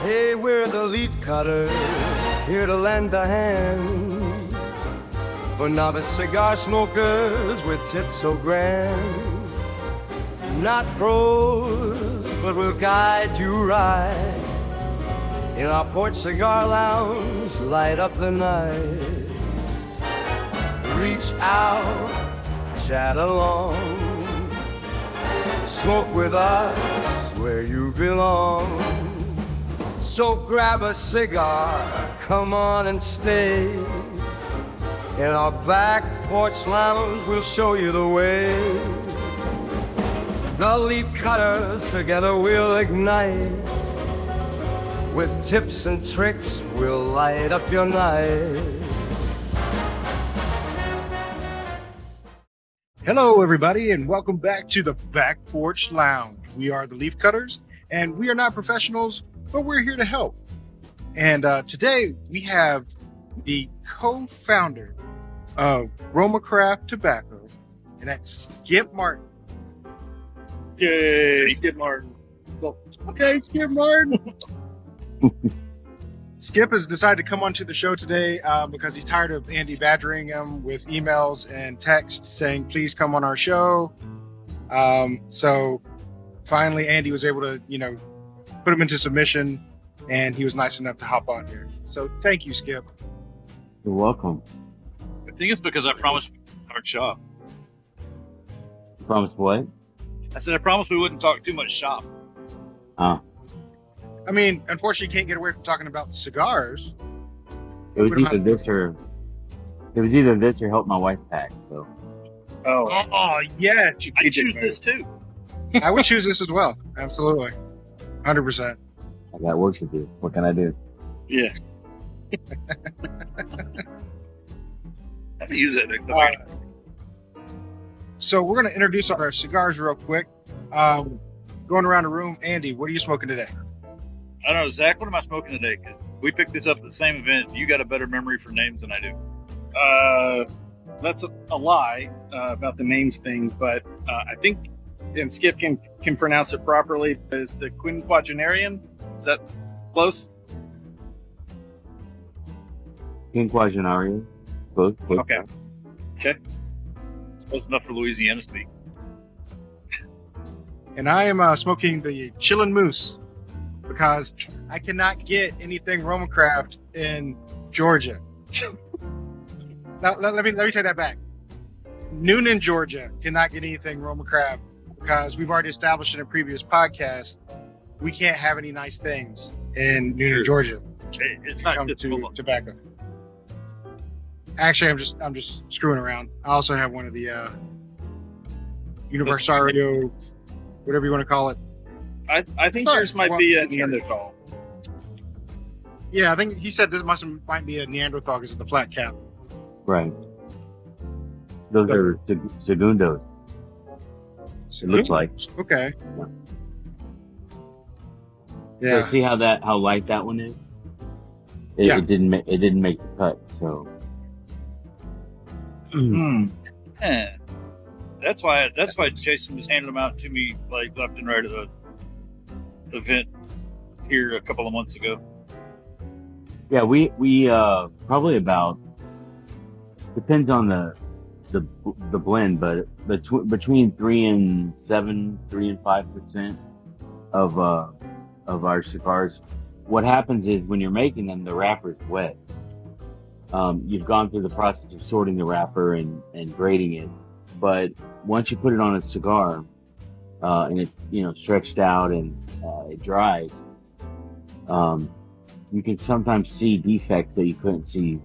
Hey, we're the leaf cutters, here to lend a hand for novice cigar smokers with tips so grand. Not pros, but we'll guide you right in our Porch Cigar Lounge, light up the night. Reach out, chat along, smoke with us where you belong. So grab a cigar, come on and stay. In our back porch lounge, we'll show you the way. The leaf cutters, together we'll ignite. With tips and tricks, we'll light up your night. Hello, everybody, and welcome back to the Back Porch Lounge. We are the Leaf Cutters, and we are not professionals, but we're here to help. And today we have the co-founder of RoMa Craft Tobacco, and that's Skip Martin. Yay, Skip Martin. Okay, Skip Martin. Skip has decided to come onto the show today because he's tired of Andy badgering him with emails and texts saying, please come on our show. So finally, Andy was able to, put him into submission, and he was nice enough to hop on here. So thank you, Skip. You're welcome. I think it's because I promised we wouldn't talk shop. Promise what? I said I promised we wouldn't talk too much shop. Oh. I mean, unfortunately, you can't get away from talking about cigars. It was either this or help my wife pack. So. Oh yes, I choose this too. I would choose this as well. Absolutely, 100%. I got work to do. What can I do? Yeah. Let me use that next time. So we're going to introduce our cigars real quick. Going around the room, Andy, what are you smoking today? I don't know, Zach, what am I smoking today? Because we picked this up at the same event. You got a better memory for names than I do. That's a lie about the names thing, but I think, and Skip can pronounce it properly, is the quinquagenarian. Is that close? Quinquagenarian. Close. Okay. Close enough for Louisiana to speak. And I am smoking the Chillin' Moose because I cannot get anything RoMa Craft in Georgia. Now, let me take that back. Noonan, Georgia cannot get anything RoMa Craft because we've already established in a previous podcast we can't have any nice things in Noonan, Georgia. It's not come good to tobacco. Actually, I'm just screwing around. I also have one of the Universario, whatever you want to call it. I think yours might be a Neanderthal. Yeah, I think he said this might be a Neanderthal because of the flat cap. Right. Those are segundos. It looks like. Okay. Yeah. So see how light that one is? It didn't make the cut. So. Yeah. That's why Jason was handing them out to me like left and right at the event here a couple of months ago. Yeah, we probably about, depends on the blend, but between 3 and 5% of our cigars. What happens is when you're making them, the wrapper's wet. You've gone through the process of sorting the wrapper and grading it, but once you put it on a cigar and it stretched out and it dries, you can sometimes see defects that you couldn't see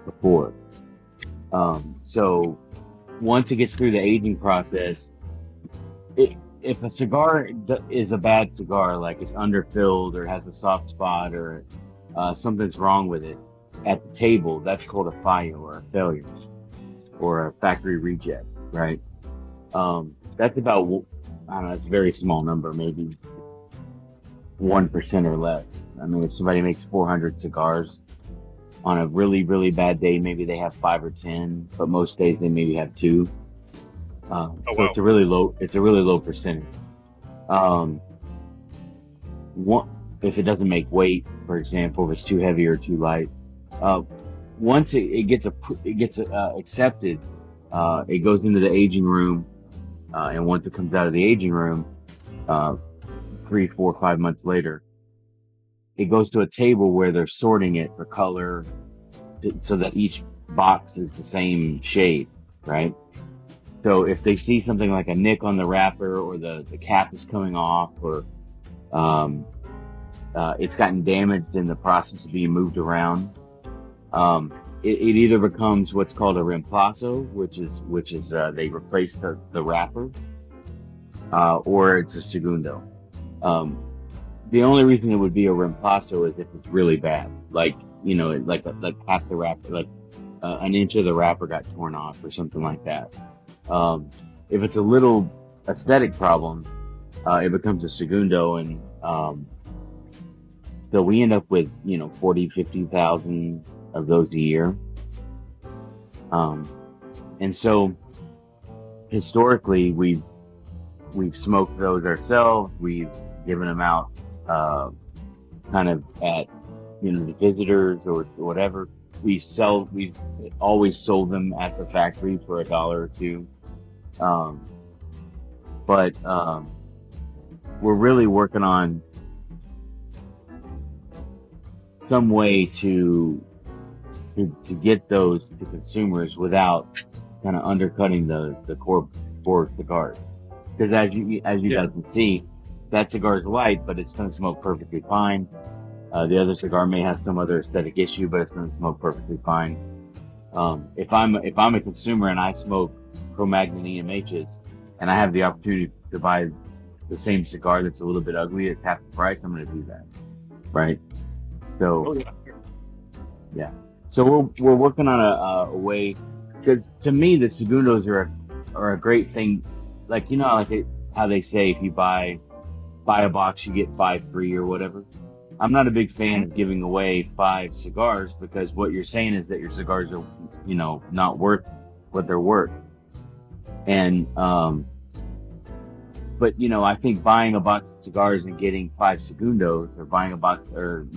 before. So once it gets through the aging process, if a cigar is a bad cigar, like it's underfilled or has a soft spot or something's wrong with it at the table, that's called a fire or a failure or a factory reject, right? That's about, I don't know, it's a very small number, maybe 1% or less. I mean, if somebody makes 400 cigars on a really, really bad day, maybe they have 5 or 10, but most days they maybe have 2. So it's a really low percentage. if it doesn't make weight, for example, if it's too heavy or too light. Once it gets accepted, it goes into the aging room, and once it comes out of the aging room, 3, 4, 5 months later, it goes to a table where they're sorting it for color, so that each box is the same shade, right? So if they see something like a nick on the wrapper, or the cap is coming off, or it's gotten damaged in the process of being moved around, it either becomes what's called a reemplazo, which is they replace the wrapper, or it's a segundo. The only reason it would be a reemplazo is if it's really bad, like half the wrapper, like an inch of the wrapper got torn off or something like that. If it's a little aesthetic problem, it becomes a segundo, and so we end up with 40, 50,000 of those a year. And so historically we've smoked those ourselves. We've given them out kind of at the visitors or whatever. We've always sold them at the factory for $1 or $2. But we're really working on some way to get those to consumers without kind of undercutting the core cigars. Because as you guys can see, that cigar is light, but it's going to smoke perfectly fine. The other cigar may have some other aesthetic issue, but it's going to smoke perfectly fine. If I'm a consumer and I smoke Cro-Magnon EMHs, and I have the opportunity to buy the same cigar that's a little bit ugly at half the price, I'm going to do that, right? So, yeah. So we're working on a way, because to me the segundos are a great thing. Like how they say if you buy a box you get 5 free or whatever. I'm not a big fan of giving away 5 cigars, because what you're saying is that your cigars are not worth what they're worth. And but I think buying a box of cigars and getting 5 segundos, or buying a box, or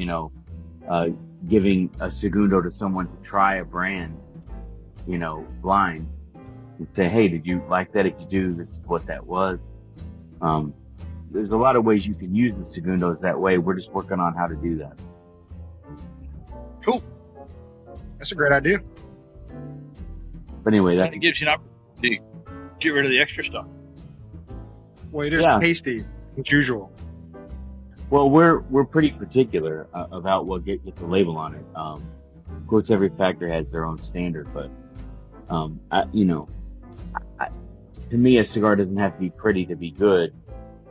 giving a segundo to someone to try a brand, blind, and say, hey, did you like that? If you do, this is what that was. There's a lot of ways you can use the segundos that way. We're just working on how to do that. Cool. That's a great idea. But anyway, It gives you an opportunity to get rid of the extra stuff. Well, it is tasty as usual. well, we're pretty particular about what gets the label on it. Of course, every factory has their own standard, but to me, a cigar doesn't have to be pretty to be good.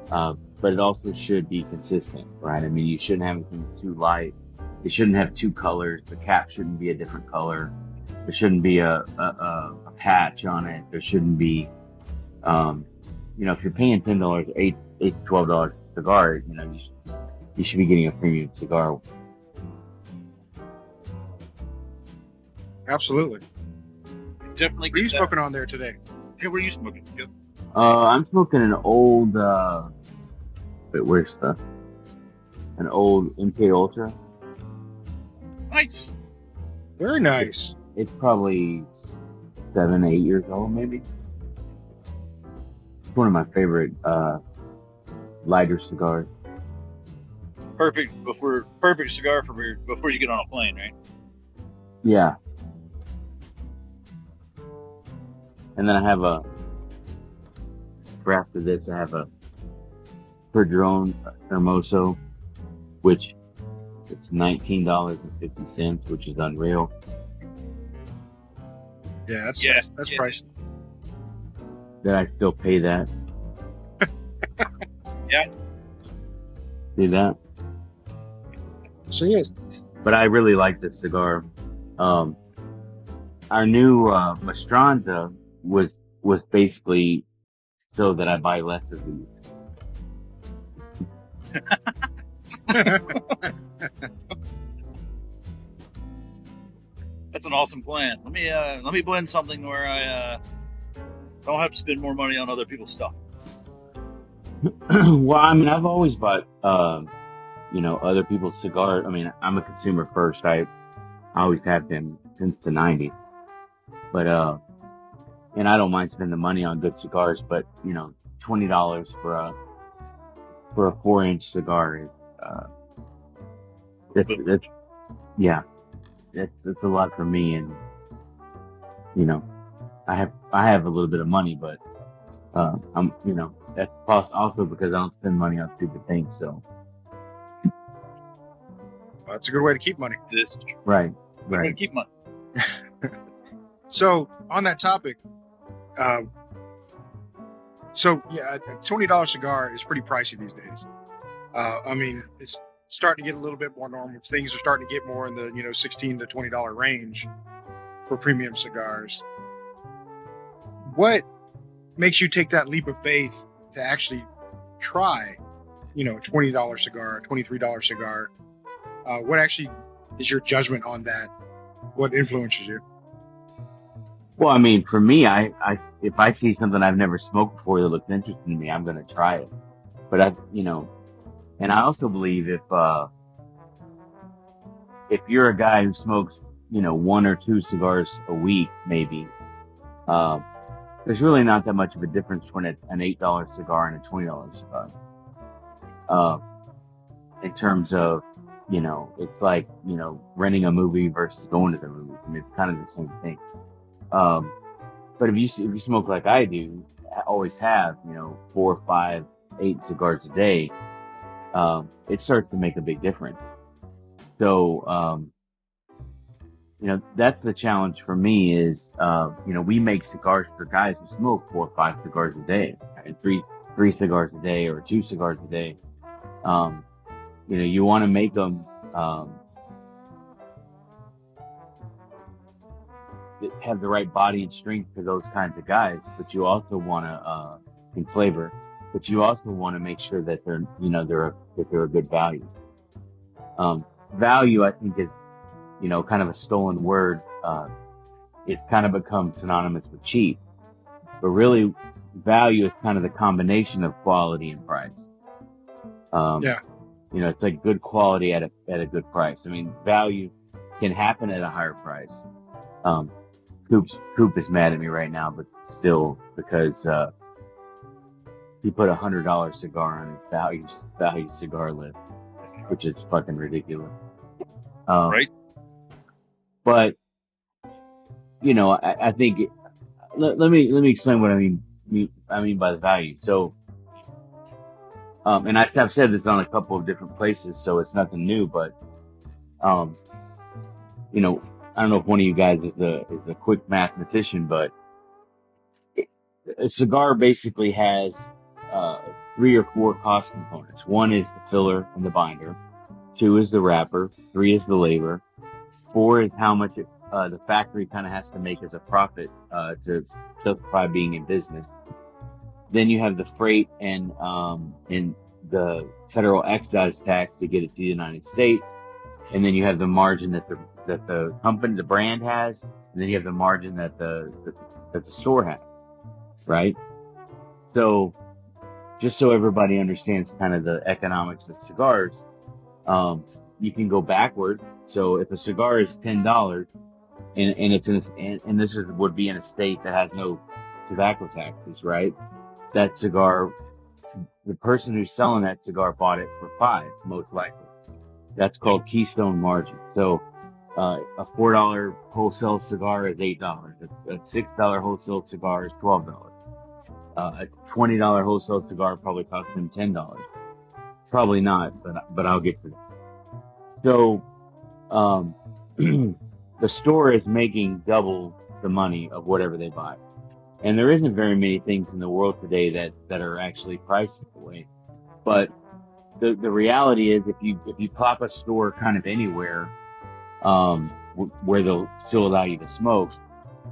But it also should be consistent, right? I mean, you shouldn't have anything too light. It shouldn't have 2 colors. The cap shouldn't be a different color. There shouldn't be a patch on it. There shouldn't be, if you're paying $10, $8 to $12 cigar, you should be getting a premium cigar. Absolutely. Definitely. What are you smoking on there today? Hey, what are you smoking? Yep. I'm smoking an old, where's an old MK Ultra. Nice. Very nice. It's probably 7, 8 years old, maybe. It's one of my favorite, lighter cigars. Perfect cigar for before you get on a plane, right? Yeah. And then I have after this, I have a Padron Hermoso, which it's $19.50, which is unreal. Yeah, that's pricey. That I still pay that. Yeah. See that? See it. But I really like this cigar. Our new Mastranza was basically so that I buy less of these. That's an awesome plan. Let me blend something where I don't have to spend more money on other people's stuff. Well, I mean, I've always bought other people's cigars. I mean, I'm a consumer first. I always have been since the 90s. But, and I don't mind spending the money on good cigars, but, $20 for a 4-inch cigar is, that's a lot for me. And, I have a little bit of money, but, that's also because I don't spend money on stupid things. So, Well, that's a good way to keep money. This is true. right. We're gonna keep money. So on that topic, a $20 cigar is pretty pricey these days. I mean, it's starting to get a little bit more normal. Things are starting to get more in the $16 to $20 range for premium cigars. What makes you take that leap of faith to actually try, a $20 cigar, a $23 cigar? What actually is your judgment on that? What influences you? Well, I mean, for me, if I see something I've never smoked before that looks interesting to me, I'm going to try it. But and I also believe if you're a guy who smokes, 1 or 2 cigars a week, maybe, there's really not that much of a difference between an $8 cigar and a $20 cigar. In terms of, it's like, renting a movie versus going to the movie. I mean, it's kind of the same thing. But if you smoke like I do, always have, 4, 5, 8 cigars a day, it starts to make a big difference. So, that's the challenge for me is, we make cigars for guys who smoke 4 or 5 cigars a day, and 3 cigars a day or 2 cigars a day. You want to make them, have the right body and strength for those kinds of guys, but you also want to, in flavor, but you also want to make sure that they're a good value. Value, I think, is, kind of a stolen word. It's kind of become synonymous with cheap, but really value is kind of the combination of quality and price. It's like good quality at a good price. I mean, value can happen at a higher price. Coop is mad at me right now, but still, because he put $100 cigar on his value cigar list, which is fucking ridiculous. Right. But I think let me explain what I mean by the value. So, and I've said this on a couple of different places, so it's nothing new. But I don't know if one of you guys is a quick mathematician, but a cigar basically has 3 or 4 cost components. 1 is the filler and the binder. 2 is the wrapper. 3 is the labor. 4 is how much the factory kind of has to make as a profit to justify being in business. Then you have the freight and the federal excise tax to get it to the United States. And then you have the margin that the company, the brand has, and then you have the margin that the store has, right? So, just so everybody understands kind of the economics of cigars, you can go backward. So, if a cigar is $10, and this would be in a state that has no tobacco taxes, right? That cigar, the person who's selling that cigar bought it for $5, most likely. That's called keystone margin. So, a $4 wholesale cigar is $8. A $6 wholesale cigar is $12. A $20 wholesale cigar probably costs them $10. Probably not, but I'll get to that. So, the store is making double the money of whatever they buy. And there isn't very many things in the world today that are actually priced that way. But the reality is, if you pop a store kind of anywhere, where they'll still allow you to smoke,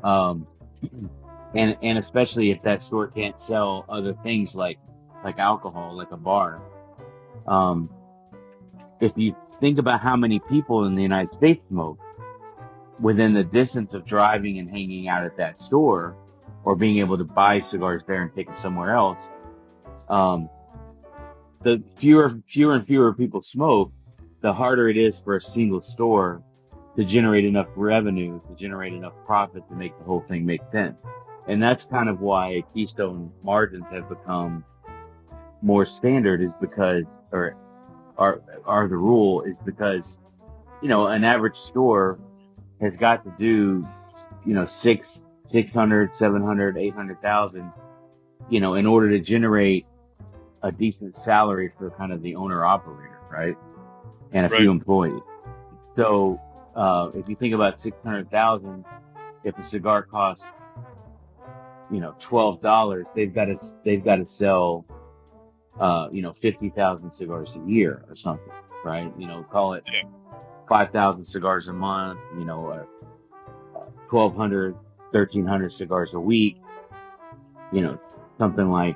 and especially if that store can't sell other things like alcohol, like a bar. If you think about how many people in the United States smoke, within the distance of driving and hanging out at that store, or being able to buy cigars there and take them somewhere else, the fewer and fewer people smoke, the harder it is for a single store to generate enough revenue, to generate enough profit to make the whole thing make sense. And that's kind of why Keystone margins have become more standard, is because, or are the rule, is because, an average store has got to do, 600, 700, 800,000, in order to generate a decent salary for kind of the owner operator, right? And a Right. few employees. So, if you think about 600,000, if a cigar costs, $12, they've got to sell, 50,000 cigars a year or something, right? Call it Yeah. 5,000 cigars a month, 1,200, 1,300 cigars a week, something like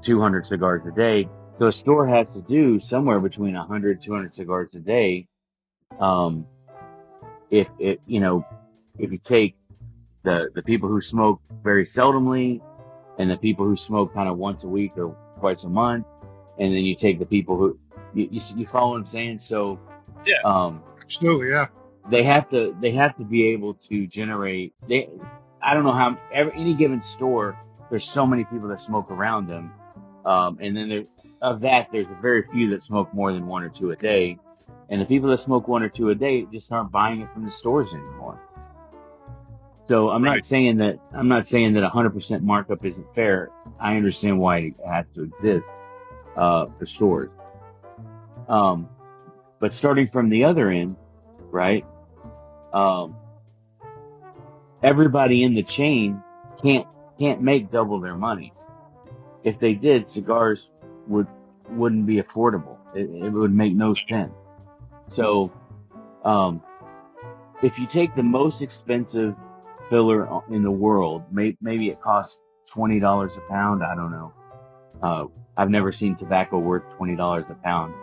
200 cigars a day. So a store has to do somewhere between 100, 200 cigars a day. If you take the people who smoke very seldomly and the people who smoke kind of once a week or twice a month, and then you take the people who, you follow what I'm saying? So, Yeah. Absolutely, yeah. they have to be able to generate, I don't know how, any given store, there's so many people that smoke around them. And then there's a very few that smoke more than one or two a day. And the people that smoke one or two a day just aren't buying it from the stores anymore. So I'm not saying that 100% markup isn't fair. I understand why it has to exist, for stores. But starting from the other end, right? Everybody in the chain can't make double their money. If they did, cigars wouldn't be affordable. It would make no sense. So, if you take the most expensive filler in the world, maybe it costs $20 a pound. I don't know. I've never seen tobacco worth $20 a pound.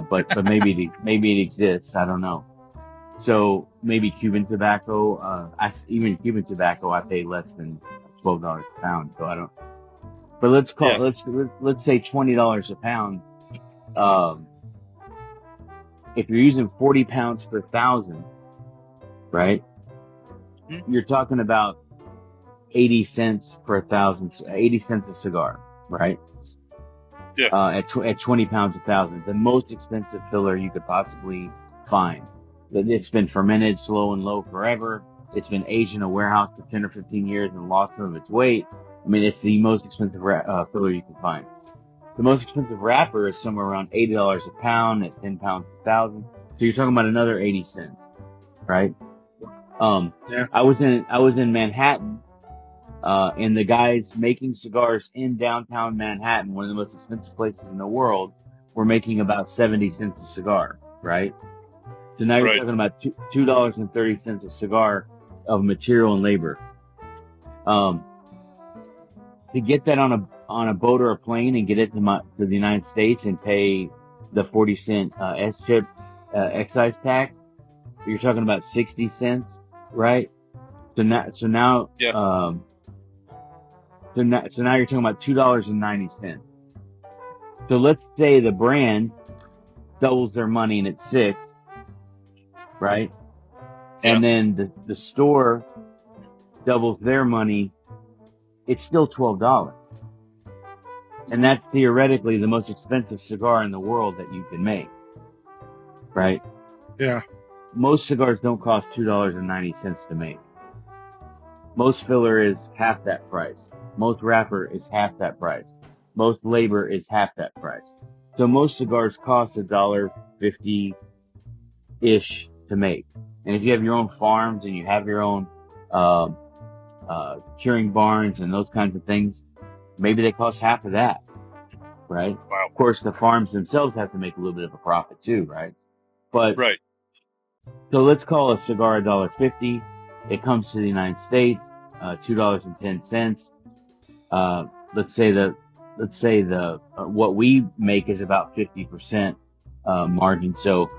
But maybe it exists. I don't know. So maybe Cuban tobacco, even Cuban tobacco, I pay less than $12 a pound. So I don't, but let's say $20 a pound. If you're using 40 pounds per thousand, right? Mm-hmm. You're talking about 80 cents per thousand, 80 cents a cigar, right? Yeah. At 20 pounds a thousand, the most expensive filler you could possibly find. It's been fermented slow and low forever. It's been aged in a warehouse for 10 or 15 years and lost some of its weight. I mean, it's the most expensive filler you can find. The most expensive wrapper is somewhere around $80 a pound at 10 pounds per thousand. So you're talking about another 80 cents, right? Yeah. I was in Manhattan, and the guys making cigars in downtown Manhattan, one of the most expensive places in the world, were making about 70 cents a cigar, right? So now you're talking about $2.30 a cigar of material and labor. To get that on a boat or a plane and get it to the United States and pay the 40-cent S-chip excise tax, you're talking about 60 cents, right? So now Yeah. So now you're talking about $2.90. So let's say the brand doubles their money and it's $6, right? And then the store doubles their money, it's still $12. And that's theoretically the most expensive cigar in the world that you can make, right? Yeah. Most cigars don't cost $2.90 to make. Most filler is half that price. Most wrapper is half that price. Most labor is half that price. So most cigars cost $1.50-ish to make. And if you have your own farms and you have your own curing barns and those kinds of things, maybe they cost half of that, right? Wow. Of course, the farms themselves have to make a little bit of a profit too, right? But Right. so let's call a cigar $1.50. It comes to the United States, $2.10. Let's say the what we make is about 50% margin. So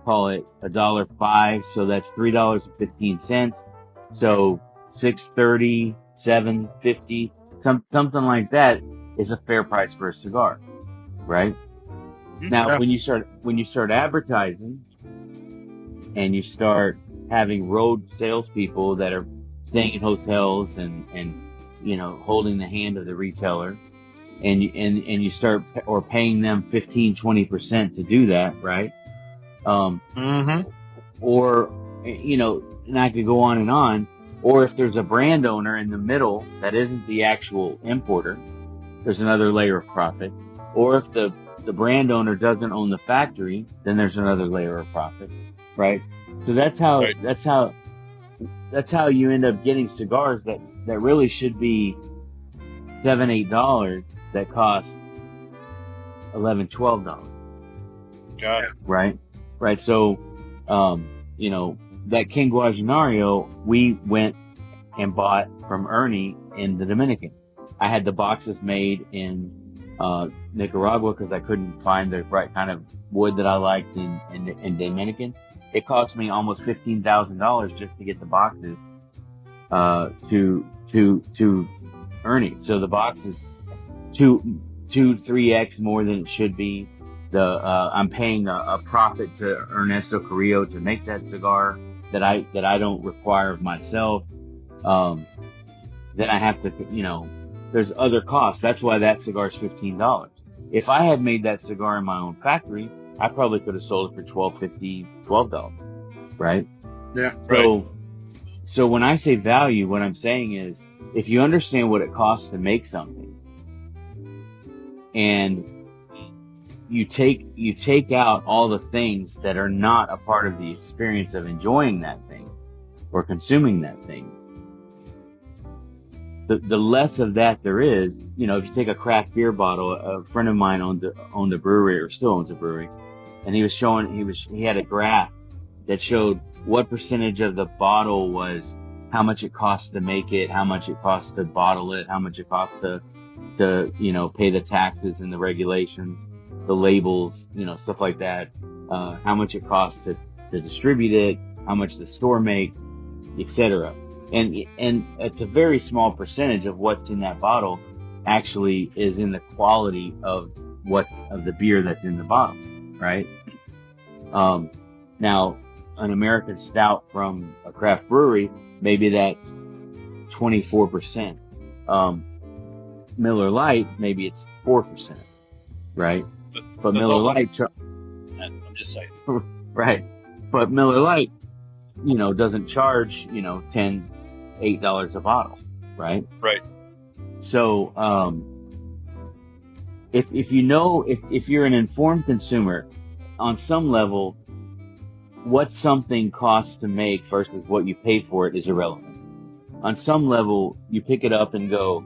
call it $1.05. So that's $3.15. So $6.30, $7.50, something like that is a fair price for a cigar, right? Now, Yeah. when you start advertising and you start having road salespeople that are staying in hotels and holding the hand of the retailer, and you start or paying them 15-20% to do that, right? Mm-hmm. Or and I could go on, or if there's a brand owner in the middle that isn't the actual importer, there's another layer of profit. Or if the brand owner doesn't own the factory, then there's another layer of profit, right? So that's how you end up getting cigars that really should be $7-8 that cost $11-12, Got it. right? So that King Guajanario we went and bought from Ernie in the Dominican. I had the boxes made in Nicaragua because I couldn't find the right kind of wood that I liked in Dominican. It cost me almost $15,000 just to get the boxes to Ernie. So the box is 3x more than it should be. I'm paying a profit to Ernesto Carrillo to make that cigar that I don't require of myself. Then I have to, there's other costs. That's why that cigar is $15. If I had made that cigar in my own factory, I probably could have sold it for $12.50, $12, right? Yeah. So when I say value, what I'm saying is, if you understand what it costs to make something, and you take out all the things that are not a part of the experience of enjoying that thing or consuming that thing, the less of that there is. If you take a craft beer bottle, a friend of mine owned a brewery, or still owns a brewery, and he had a graph that showed what percentage of the bottle was how much it costs to make it, how much it costs to bottle it, how much it costs to pay the taxes and the regulations, the labels, stuff like that, how much it costs to distribute it, how much the store makes, etc. And it's a very small percentage of what's in that bottle actually is in the quality of the beer that's in the bottle, right? Now, an American stout from a craft brewery, maybe that's 24%. Miller Lite, maybe it's 4%, right? But Miller Lite, I'm just saying. right? But Miller Lite, doesn't charge $8 a bottle, right? Right. So, if you're an informed consumer, on some level, what something costs to make versus what you pay for it is irrelevant. On some level, you pick it up and go,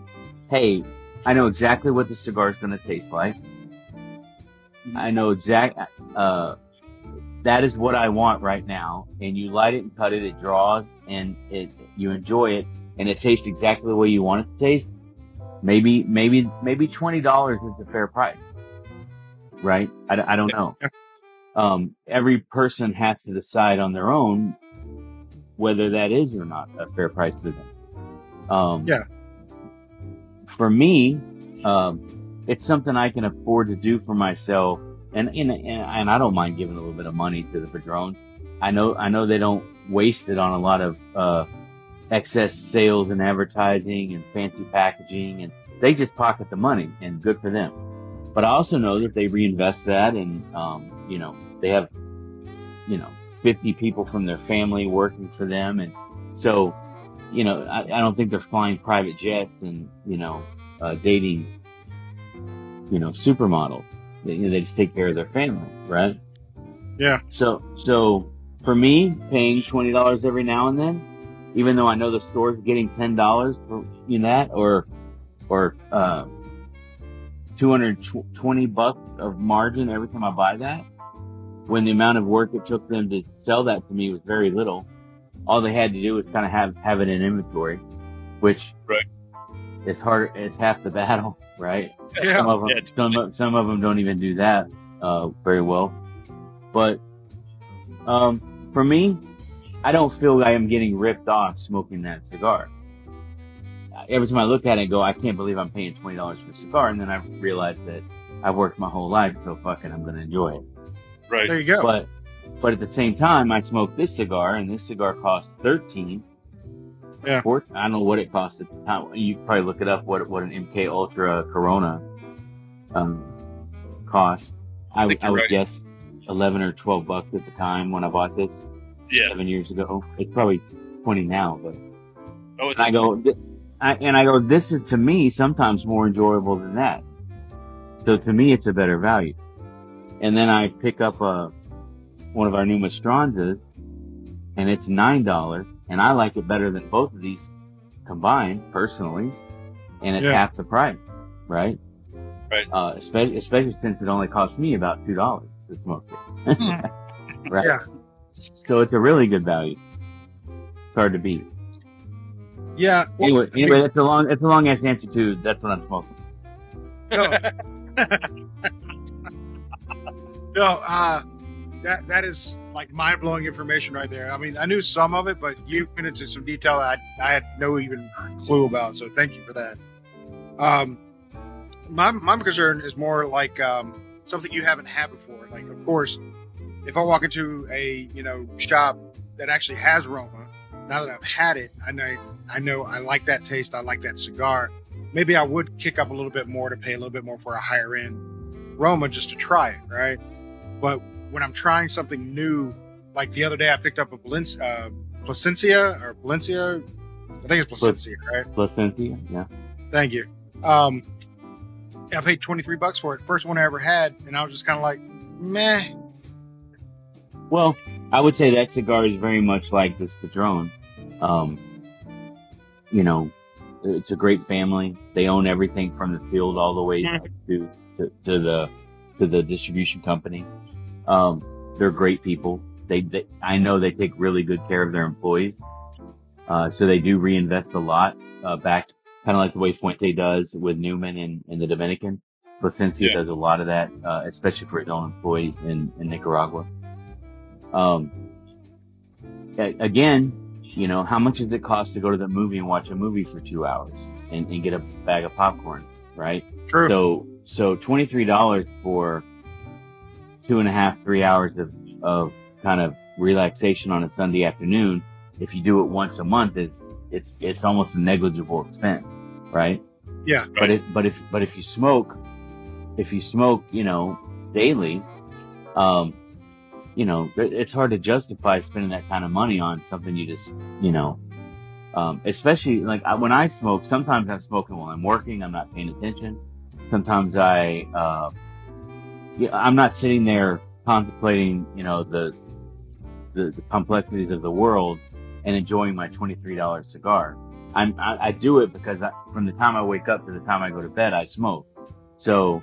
hey, I know exactly what the cigar is going to taste like. I know that is what I want right now. And you light it and cut it, it draws, and you enjoy it, and it tastes exactly the way you want it to taste. Maybe $20 is the fair price, right? I don't know. Every person has to decide on their own whether that is or not a fair price to them. Yeah. For me, it's something I can afford to do for myself, and I don't mind giving a little bit of money to the Padrones. I know they don't waste it on a lot of excess sales and advertising and fancy packaging, and they just pocket the money, and good for them. But I also know that they reinvest that, and they have 50 people from their family working for them, and so I don't think they're flying private jets and dating supermodels. They just take care of their family, right? Yeah. So for me, paying $20 every now and then, even though I know the store's getting $10 for that, or $220 of margin every time I buy that, when the amount of work it took them to sell that to me was very little. All they had to do was kind of have it in inventory, which right. It's hard. It's half the battle, right? Yeah. Some of them don't even do that very well. But for me, I don't feel like I am getting ripped off smoking that cigar. every time I look at it and go, I can't believe I'm paying $20 for a cigar. And then I realize that I've worked my whole life, so fuck it, I'm going to enjoy it. Right. There you go. But at the same time, I smoked this cigar, and this cigar cost $13. Yeah. I don't know what it cost at the time. You could probably look it up, what an MK Ultra Corona cost. I would right. guess 11 or 12 bucks at the time when I bought this Yeah. 7 years ago. It's probably 20 now, but Oh, and I go, this is to me sometimes more enjoyable than that. So to me, it's a better value. And then I pick up one of our new Mastranzas, and it's $9, and I like it better than both of these combined, personally, and it's half the price, right? Right. Especially since it only cost me about $2 to smoke it. Right? Yeah. So it's a really good value. It's hard to beat. Yeah. Anyway, it's a long ass answer to that's what I'm smoking. No. No, that is like mind blowing information right there. I mean, I knew some of it, but you went into some detail that I had no even clue about. So thank you for that. My concern is more like something you haven't had before. Like, of course, if I walk into a shop that actually has Roma, now that I've had it, I know I like that taste. I like that cigar. Maybe I would kick up a little bit more to pay a little bit more for a higher end Roma just to try it, right? But when I'm trying something new, like the other day, I picked up a Placencia. I think it's Placencia, right? Placencia, yeah. Thank you. I paid $23 for it. First one I ever had, and I was just kind of like, meh. Well, I would say that cigar is very much like this Padron. It's a great family. They own everything from the field all the way to the distribution company. They're great people. I know they take really good care of their employees. So they do reinvest a lot, back, kind of like the way Fuente does with Newman in the Dominican. Placencia does a lot of that, especially for its own employees in Nicaragua. Again, how much does it cost to go to the movie and watch a movie for 2 hours and get a bag of popcorn, right? True. So $23 for 2.5, 3 hours of kind of relaxation on a Sunday afternoon, if you do it once a month, it's almost a negligible expense, right? Yeah. But if you smoke, daily, it's hard to justify spending that kind of money on something you just, especially like when I smoke, sometimes I'm smoking while I'm working, I'm not paying attention. Sometimes I'm not sitting there contemplating, the complexities of the world and enjoying my $23 cigar. I do it because from the time I wake up to the time I go to bed, I smoke. So,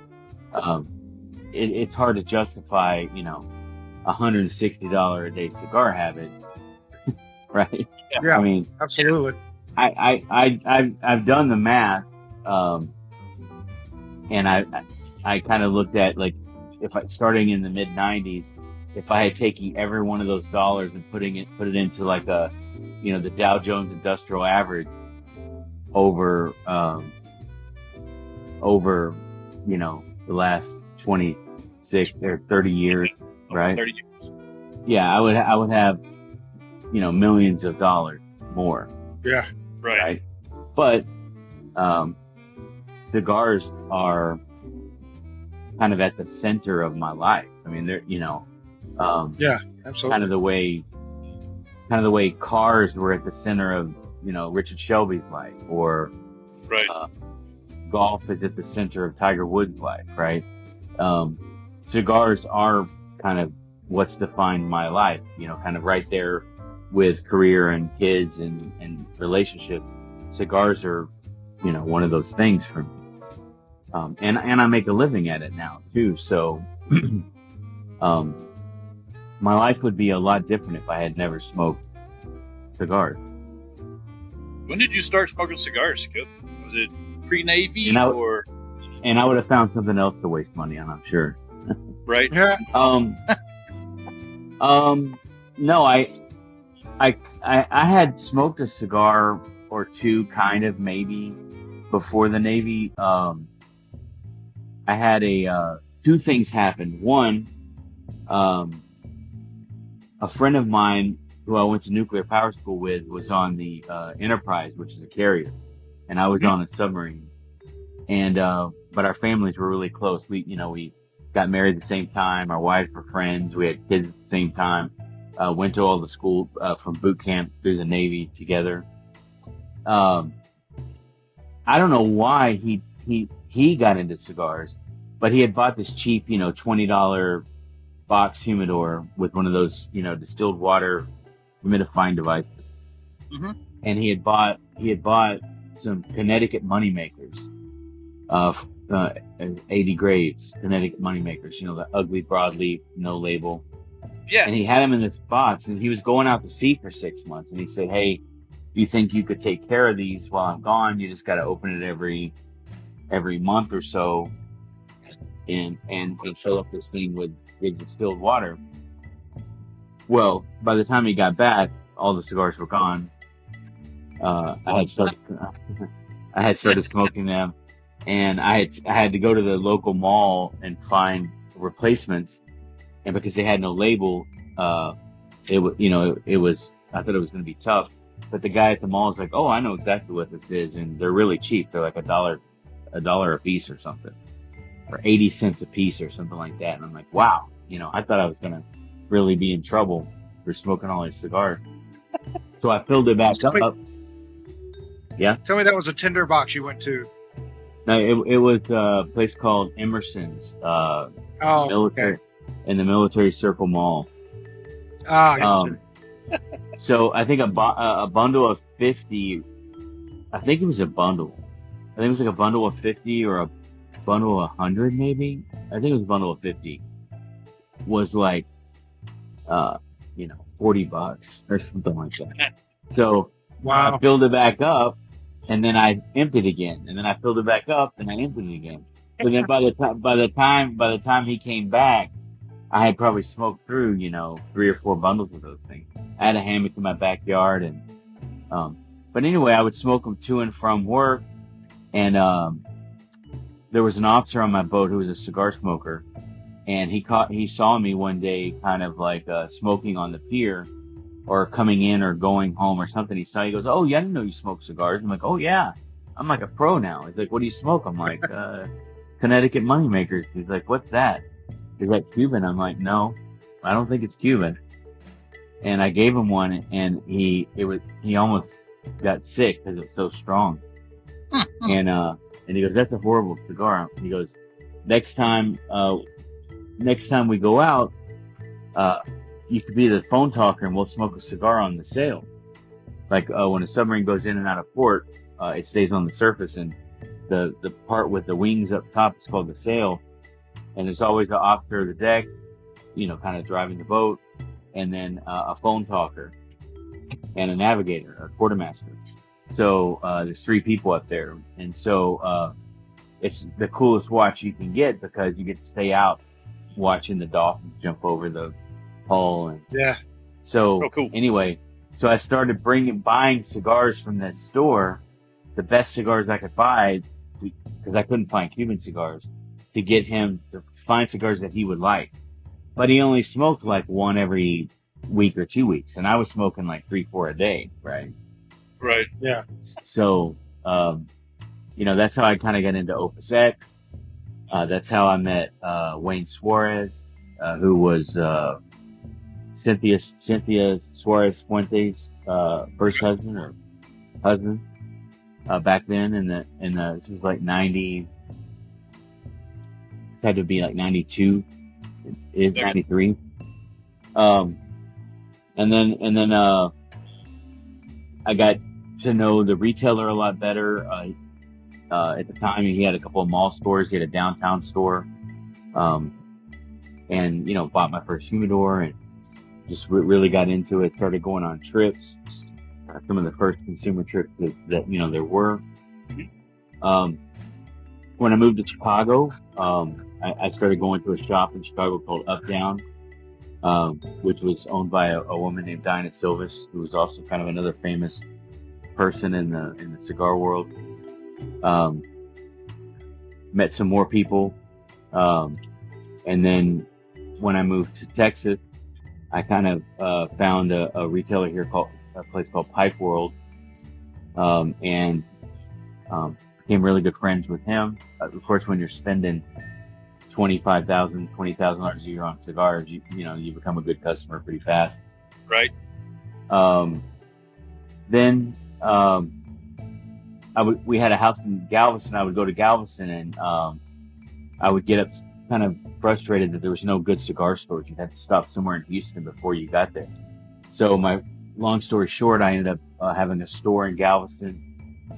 it's hard to justify, $160 a day cigar habit, right? Yeah. I mean, absolutely. I've done the math, and I kind of looked at, like, starting in the mid '90s, if I had taken every one of those dollars and put it into like the Dow Jones Industrial Average over the last 26 or 30 years, right? 30 years. Yeah, I would have, millions of dollars more. Yeah. Right. But, cigars are kind of at the center of my life. I mean, they're, yeah, absolutely. kind of the way cars were at the center of, Richard Shelby's life, or, Right. Golf is at the center of Tiger Woods' life, right? Cigars are kind of what's defined my life, kind of right there with career and kids and relationships. Cigars are, one of those things for me. And I make a living at it now too. So, my life would be a lot different if I had never smoked cigars. When did you start smoking cigars, Skip? Was it pre-Navy And I would have found something else to waste money on, I'm sure. Right. Yeah. No, I had smoked a cigar or two, kind of maybe, before the Navy. I had two things happen. One, a friend of mine who I went to nuclear power school with was on the Enterprise, which is a carrier, and I was on a submarine. And but our families were really close. We got married at the same time. Our wives were friends. We had kids at the same time. Went to all the school from boot camp through the Navy together. I don't know why he got into cigars, but he had bought this cheap, $20 box humidor with one of those, distilled water humidifying devices. Mm-hmm. And he had bought some Connecticut moneymakers, 80 Graves Connecticut moneymakers, the ugly broadleaf, no label. Yeah. And he had them in this box, and he was going out to sea for 6 months. And he said, "Hey, you think you could take care of these while I'm gone? You just got to open it every month or so, and fill up this thing with distilled water." Well, by the time he got back, all the cigars were gone. I had started smoking them, and I had to go to the local mall and find replacements. And because they had no label, it was, I thought it was going to be tough. But the guy at the mall is like, "Oh, I know exactly what this is," and they're really cheap. They're like a dollar a piece or something, or 80 cents a piece or something like that. And I'm like, wow, I thought I was going to really be in trouble for smoking all these cigars. So I filled it back up. Yeah. Tell me that was a tinder box you went to. No, it was a place called Emerson's, military, in the Military Circle Mall. So I think a bundle of 50, I think it was a bundle. I think it was like a bundle of 50 or a bundle of 100 maybe. I think it was a bundle of 50. Was like, $40 or something like that. So wow. I filled it back up, and then I emptied again, and then I filled it back up, and I emptied it again. So then by the time he came back, I had probably smoked through, 3 or 4 bundles of those things. I had a hammock in my backyard, and but anyway, I would smoke them to and from work. And there was an officer on my boat who was a cigar smoker, and he saw me one day kind of like smoking on the pier, or coming in or going home or something. He goes, "Oh yeah, I didn't know you smoked cigars." I'm like, "Oh yeah, I'm like a pro now." He's like, "What do you smoke?" I'm like, Connecticut moneymakers. He's like, "What's that?" He's like, "Cuban." I'm like, "No, I don't think it's Cuban." And I gave him one, and he almost got sick because it was so strong. And he goes, "That's a horrible cigar." He goes, next time we go out, you could be the phone talker and we'll smoke a cigar on the sail. Like, when a submarine goes in and out of port, it stays on the surface, and the part with the wings up top is called the sail. And there's always the officer of the deck, kind of driving the boat, and then a phone talker and a navigator, a quartermaster. So there's 3 people up there, and so it's the coolest watch you can get because you get to stay out watching the dolphins jump over the hull. And yeah. So cool. Anyway, so I started buying cigars from this store, the best cigars I could buy, because I couldn't find Cuban cigars, to get him to find cigars that he would like. But he only smoked like one every week or 2 weeks, and I was smoking like 3-4 a day, right? Right. Yeah. So, that's how I kind of got into Opus X. That's how I met Wayne Suarez, who was Cynthia Suarez Fuentes' first husband back then. This was like 90. This had to be like 92, 93. And then I got to know the retailer a lot better. At the time, he had a couple of mall stores. He had a downtown store, and bought my first humidor and just really got into it. Started going on trips, some of the first consumer trips that there were. When I moved to Chicago, I started going to a shop in Chicago called Up Down, which was owned by a woman named Dinah Silvis, who was also kind of another famous person in the cigar world. Met some more people, and then when I moved to Texas, I kind of found a retailer here called a place called Pipe World, and became really good friends with him. Of course, when you're spending $20,000 a year on cigars, you become a good customer pretty fast. Right. Then we had a house in Galveston. I would go to Galveston, and I would get up kind of frustrated that there was no good cigar stores. You had to stop somewhere in Houston before you got there. So long story short, I ended up having a store in Galveston.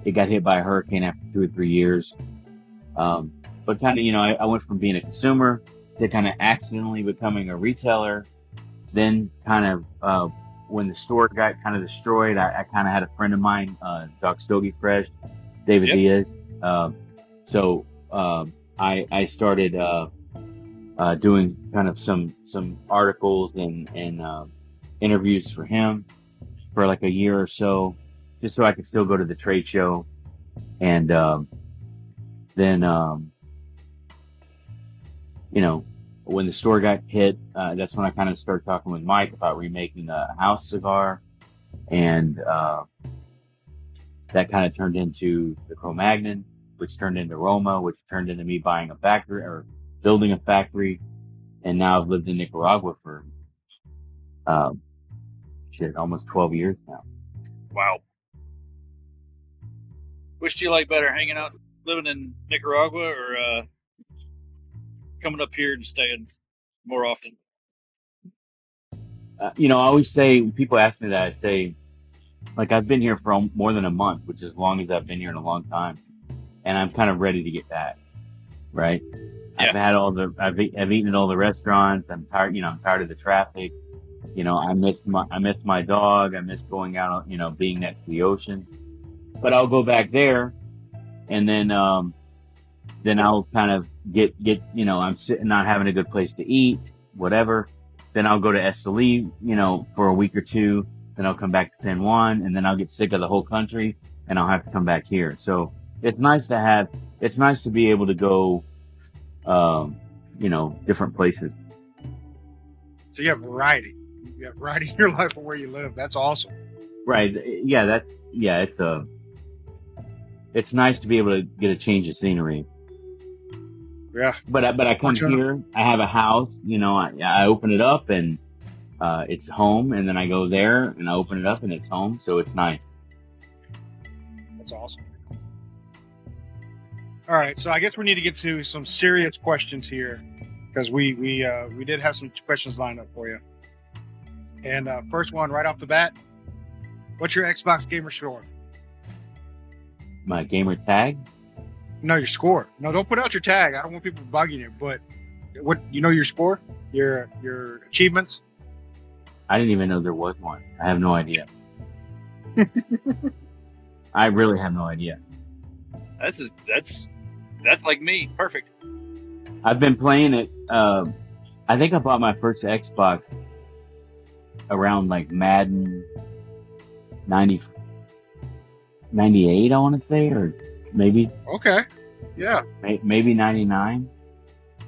It got hit by a hurricane after 2 or 3 years. But kind of, I went from being a consumer to kind of accidentally becoming a retailer. Then kind of, when the store got kind of destroyed, I kind of had a friend of mine, Doc Stogie Fresh, David Diaz. So I started doing kind of some articles and interviews for him for like a year or so, just so I could still go to the trade show. And then when the store got hit, that's when I kind of started talking with Mike about remaking a house cigar, and that kind of turned into the Cro-Magnon, which turned into RoMa, which turned into me buying a factory or building a factory. And now I've lived in Nicaragua for almost 12 years now. Wow. Which do you like better, hanging out, living in Nicaragua, or coming up here and staying more often? I always say, when people ask me that, I say, like, I've been here for more than a month, which is as long as I've been here in a long time, and I'm kind of ready to get back. Right? Yeah. I've eaten at all the restaurants. I'm tired. I'm tired of the traffic. I miss my dog. I miss going out. Being next to the ocean. But I'll go back there, and then I'll kind of get I'm sitting not having a good place to eat, whatever. Then I'll go to Esteli, for a week or two. Then I'll come back to San Juan, and then I'll get sick of the whole country, and I'll have to come back here. So it's nice to be able to go, different places. So you have variety. You have variety in your life of where you live. That's awesome. Right. Yeah. It's nice to be able to get a change of scenery. Yeah. But I come here, I have a house, I open it up and, it's home, and then I go there and I open it up and it's home. So it's nice. That's awesome. All right. So I guess we need to get to some serious questions here, because we did have some questions lined up for you. And first one right off the bat, what's your Xbox gamer score? My gamer tag? No, your score. No, don't put out your tag. I don't want people bugging you. But your score, your achievements. I didn't even know there was one. I have no idea. I really have no idea. That's like me. Perfect. I've been playing it. I think I bought my first Xbox around like Madden 98, I want to say, or maybe. Okay. Yeah. Maybe 99.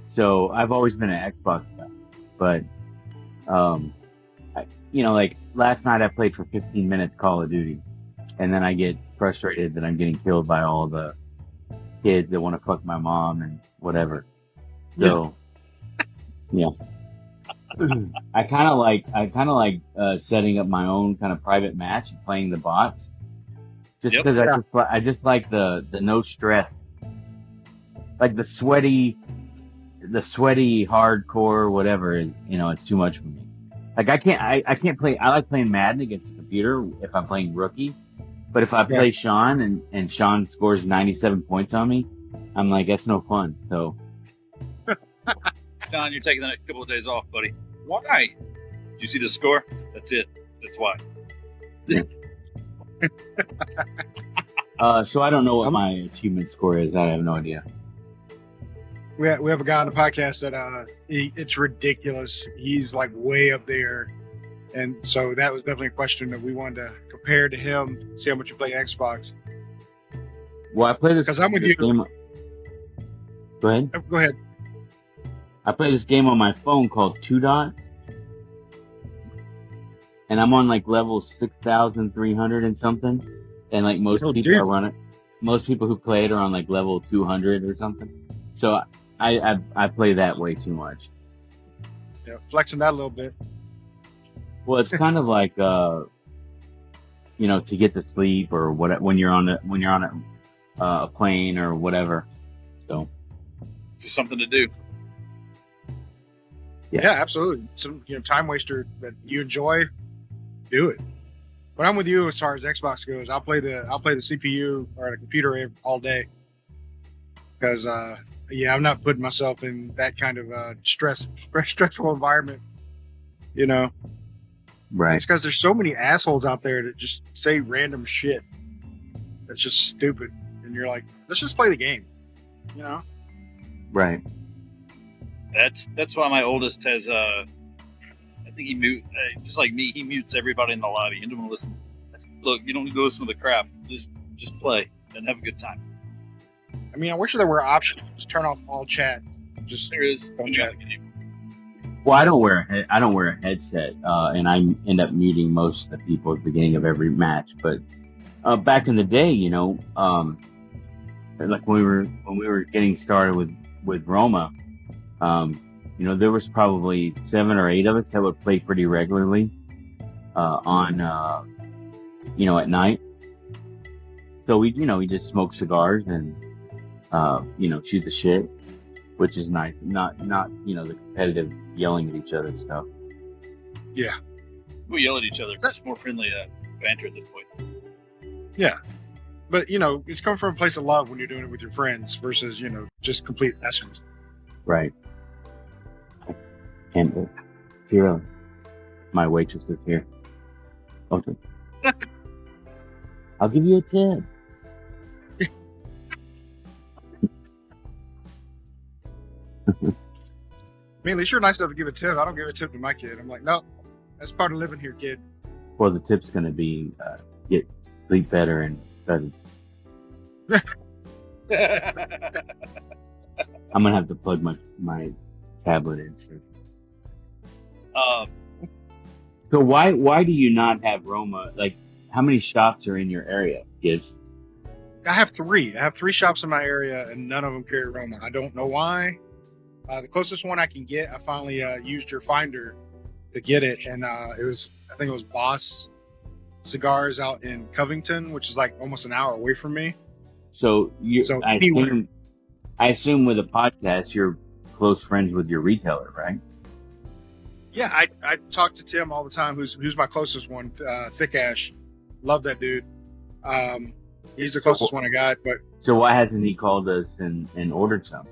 So I've always been an Xbox guy, but like last night I played for 15 minutes Call of Duty, and then I get frustrated that I'm getting killed by all the kids that want to fuck my mom and whatever. So yeah. I kind of like setting up my own kind of private match and playing the bots, just because I just like the no stress, like the sweaty hardcore whatever is, it's too much for me. Like I can't play. I like playing Madden against the computer if I'm playing rookie, but if I play Sean and Sean scores 97 points on me, I'm like, that's no fun. So. John, you're taking the next couple of days off, buddy. Why? Did you see the score? That's it. That's why. Yeah. So I don't know what my achievement score is. I have no idea. We have a guy on the podcast that it's ridiculous. He's like way up there. And so that was definitely a question that we wanted to compare to him, see how much you play Xbox. Well, I play this 'Cause I'm with this you. game. Go ahead. Go ahead. I play this game on my phone called Two Dots, and I'm on like level 6,300 and something. And like most Oh, people dude. are running, most people who play it are on like level 200 or something. So I play that way too much. Yeah, flexing that a little bit. Well, it's kind of like you know, to get to sleep or what when you're on a plane or whatever. So Just something to do. Yeah. Yeah, absolutely. Some time waster that you enjoy, do it. But I'm with you as far as Xbox goes. I'll play the CPU or the computer all day because I'm not putting myself in that kind of stressful environment. right, It's because there's so many assholes out there that just say random shit that's just stupid, and you're like, let's just play the game. right. That's why my oldest has I think he mute just like me, he mutes everybody in the lobby. You don't want to listen. Look, you don't need to listen to the crap. Just play and have a good time. I mean, I wish there were options. Just turn off all chat. Just There is don't chat. Well, I don't wear a headset, and I end up muting most of the people at the beginning of every match. But back in the day, like when we were getting started with RoMa, there was probably 7 or 8 of us that would play pretty regularly on at night. So we just smoke cigars and shoot the shit, which is nice. Not the competitive yelling at each other stuff. Yeah. We yell at each other. It's more friendly banter at this point. Yeah. But, it's coming from a place of love when you're doing it with your friends versus, just complete essence. Right. And Kira, my waitress is here. Okay. I'll give you a tip. I mean, at least you're nice enough to give a tip. I don't give a tip to my kid. I'm like, no, that's part of living here, kid. Well, the tip's going to be sleep better and better. I'm going to have to plug my tablet in. So why do you not have RoMa? Like, how many shops are in your area, Gibbs? I have 3. I have 3 shops in my area, and none of them carry RoMa. I don't know why. The closest one I can get, I finally used your finder to get it, and I think it was Boss Cigars out in Covington, which is like almost an hour away from me. So anywhere. I assume with a podcast, you're close friends with your retailer, right? Yeah, I talk to Tim all the time, who's my closest one, Thick Ash. Love that dude. He's the closest one I got, but so why hasn't he called us and ordered some?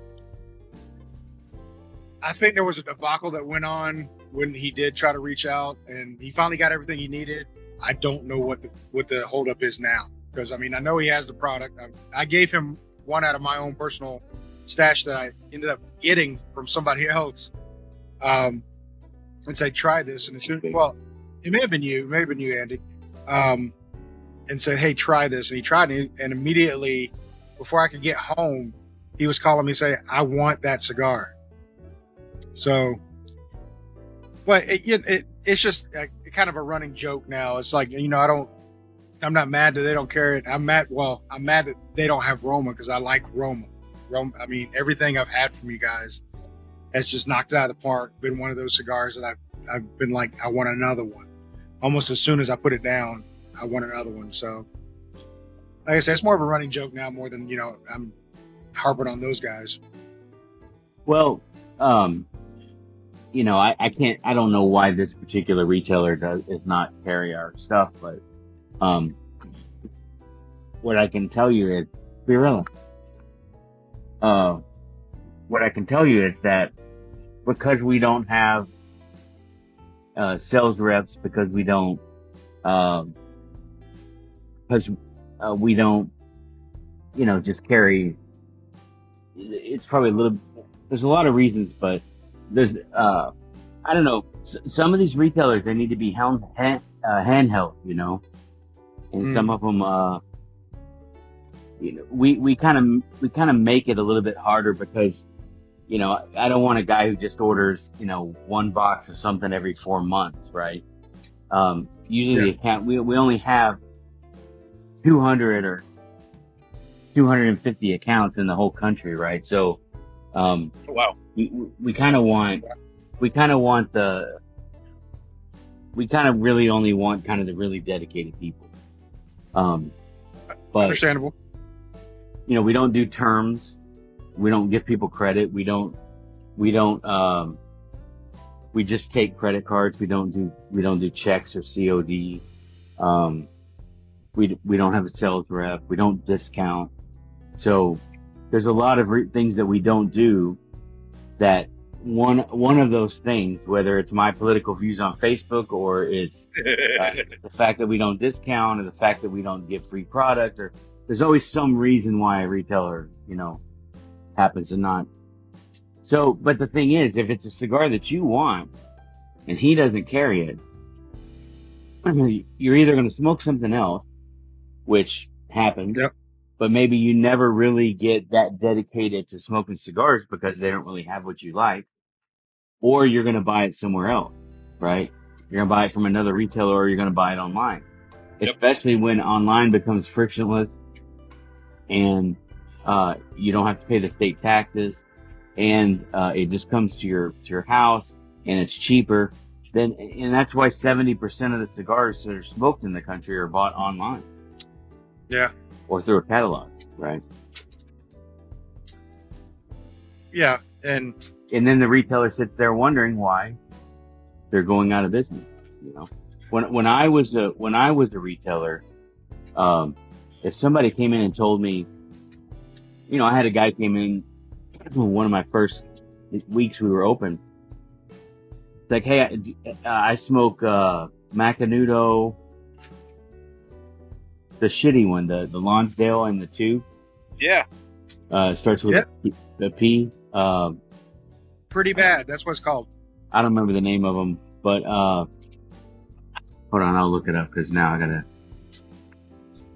I think there was a debacle that went on when he did try to reach out, and he finally got everything he needed. I don't know what the holdup is now, because I know he has the product. I gave him one out of my own personal stash that I ended up getting from somebody else, and said, "Try this." And it may have been you, Andy, and said, "Hey, try this." And he tried it, and immediately, before I could get home, he was calling me saying, "I want that cigar." So, but it's just kind of a running joke now. It's like, I'm not mad that they don't carry it. I'm mad that they don't have RoMa, because I like RoMa. Everything I've had from you guys has just knocked it out of the park. Been one of those cigars that I've been like, I want another one. Almost as soon as I put it down, I want another one. So, like I said, it's more of a running joke now, more than, I'm harping on those guys. Well, I don't know why this particular retailer does not carry our stuff, but what I can tell you is, Fiorella, what I can tell you is that because we don't have sales reps, because we don't just carry, it's probably there's a lot of reasons, but there's I don't know. Some of these retailers, they need to be handheld, you know, and some of them, you know, we kind of make it a little bit harder because, you know, I don't want a guy who just orders, you know, one box of something every 4 months, right? Usually we only have 200 or 250 accounts in the whole country, right? So, Wow. we kind of really only want kind of the really dedicated people. But Understandable. you know, we don't do terms. We don't give people credit. We just take credit cards. We don't do checks or COD. We don't have a sales rep. We don't discount. So there's a lot of things that we don't do that one of those things, whether it's my political views on Facebook or it's the fact that we don't discount or the fact that we don't give free product, or there's always some reason why a retailer, you know, happens to not. So, but the thing is, if it's a cigar that you want and he doesn't carry it, you're either going to smoke something else, which happens, Yep. but maybe you never really get that dedicated to smoking cigars because they don't really have what you like, or you're going to buy it somewhere else, right? You're going to buy it from another retailer, or you're going to buy it online, especially when online becomes frictionless and you don't have to pay the state taxes, and it just comes to your house, and it's cheaper. And that's why 70% of the cigars that are smoked in the country are bought online. Yeah. Or through a catalog, right? Yeah. And then the retailer sits there wondering why they're going out of business. You know, when I was a retailer, if somebody came in and told me, you know, I had a guy came in one of my first weeks we were open. It's like, hey, I smoke Macanudo, the shitty one, the Lonsdale and the tube. Yeah. Starts with the P. pretty bad. That's what it's called. I don't remember the name of them, but hold on, I'll look it up because now I gotta.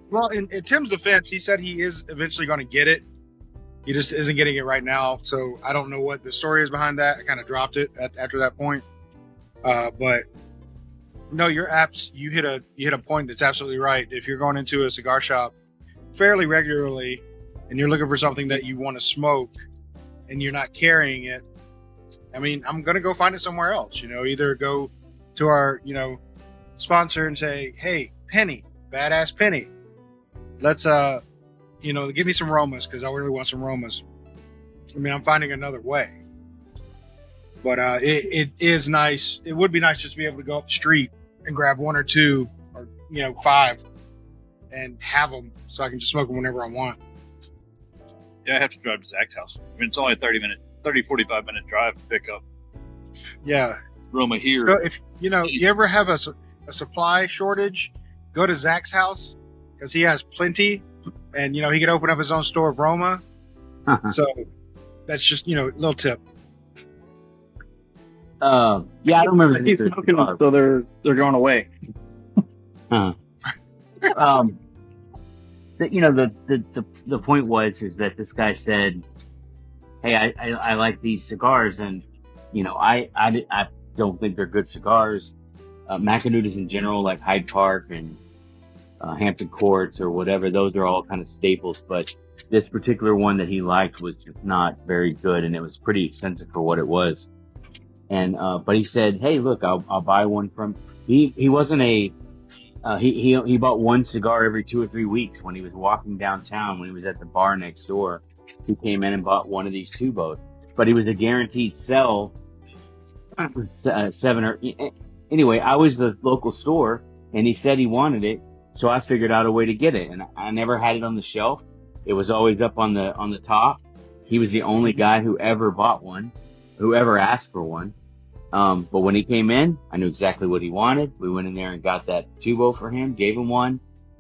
Well, in Tim's defense, he said he is eventually going to get it. He just isn't getting it right now. So I don't know what the story is behind that. I kind of dropped it after that point. But no, your apps, you hit a point that's absolutely right. If you're going into a cigar shop fairly regularly and you're looking for something that you want to smoke and you're not carrying it, I mean, I'm going to go find it somewhere else. You know, either go to our, you know, sponsor and say, hey, Penny, badass Penny, let's, you know, give me some RoMas because I really want some RoMas. I mean, I'm finding another way. But it is nice. It would be nice just to be able to go up the street and grab one or two or, you know, 5 and have them so I can just smoke them whenever I want. Yeah, I have to drive to Zach's house. I mean, it's only a 45 minute drive to pick up Yeah. RoMa here. So if, you know, you ever have a supply shortage, go to Zach's house because he has plenty. And, you know, he could open up his own store of RoMa. So that's just, you know, a little tip. Yeah, I don't remember. He's smoking them, so they're going away. You know, the point is that this guy said, hey, I like these cigars, and you know, I don't think they're good cigars. Macanudas in general, like Hyde Park and Hampton Courts or whatever, those are all kind of staples, but this particular one that he liked was just not very good, and it was pretty expensive for what it was. And but he said, hey, look, I'll buy one from. He wasn't a he bought one cigar every 2 or 3 weeks when he was walking downtown, when he was at the bar next door. He came in and bought one of these tubos, but he was a guaranteed sell 7 or anyway. I was the local store, and he said he wanted it, so I figured out a way to get it, and I never had it on the shelf. It was always up on the top. He was the only guy who ever bought one, who ever asked for one. But when he came in, I knew exactly what he wanted. We went in there and got that tubo for him, gave him one.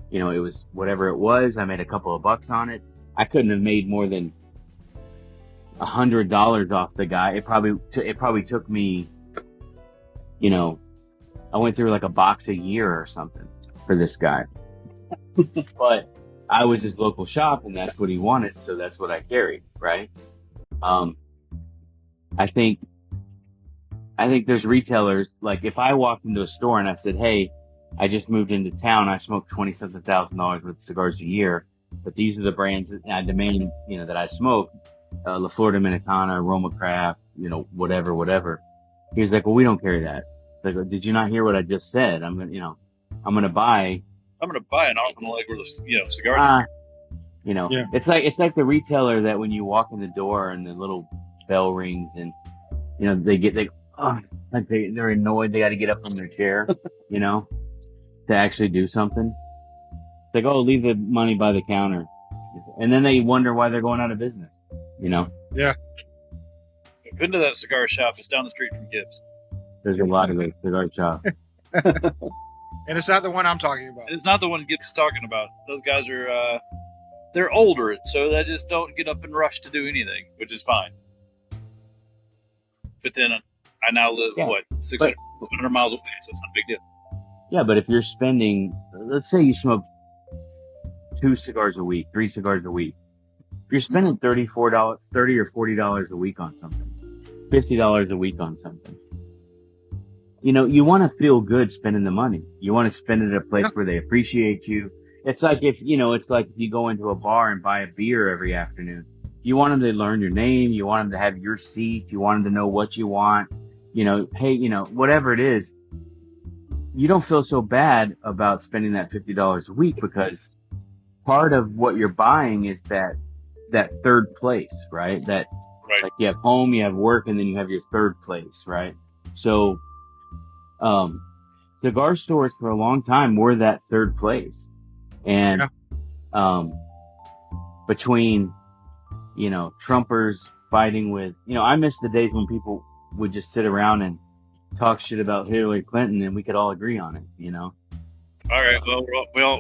You know, it was whatever it was. I made a couple of bucks on it. I couldn't have made more than $100 off the guy. It probably took me you know, I went through like a box a year or something for this guy. But I was his local shop and that's what he wanted. So that's what I carried. Right. I think there's retailers, like if I walked into a store and I said, hey, I just moved into town. I smoke $20-something thousand worth of cigars a year, but these are the brands that I demand, that I smoke. La Flor Dominicana, RoMa Craft, whatever. He's like, well, we don't carry that. Like, did you not hear what I just said? I'm gonna buy an arm and a leg worth of cigars. Yeah. It's like the retailer that when you walk in the door and the little bell rings and they're annoyed they got to get up from their chair, to actually do something. It's like, oh, leave the money by the counter, and then they wonder why they're going out of business. Yeah. I've been to that cigar shop. It's down the street from Gibbs. There's a lot of those cigar shops. And it's not the one I'm talking about. It's not the one Gibbs is talking about. Those guys are they're older, so they just don't get up and rush to do anything, which is fine. But then I now live 600 miles away, so it's not a big deal. Yeah, but if you're spending, let's say you smoke 2 cigars a week, 3 cigars a week. If you're spending $30 or $40 a week on something, $50 a week on something, you want to feel good spending the money. You want to spend it at a place where they appreciate you. It's like if you go into a bar and buy a beer every afternoon. You want them to learn your name. You want them to have your seat. You want them to know what you want. Hey, whatever it is, you don't feel so bad about spending that $50 a week because part of what you're buying is that third place, right? That, right. Like you have home, you have work, and then you have your third place, right? So, cigar stores for a long time were that third place. And, between, Trumpers fighting with, I miss the days when people would just sit around and talk shit about Hillary Clinton and we could all agree on it, All right. Well,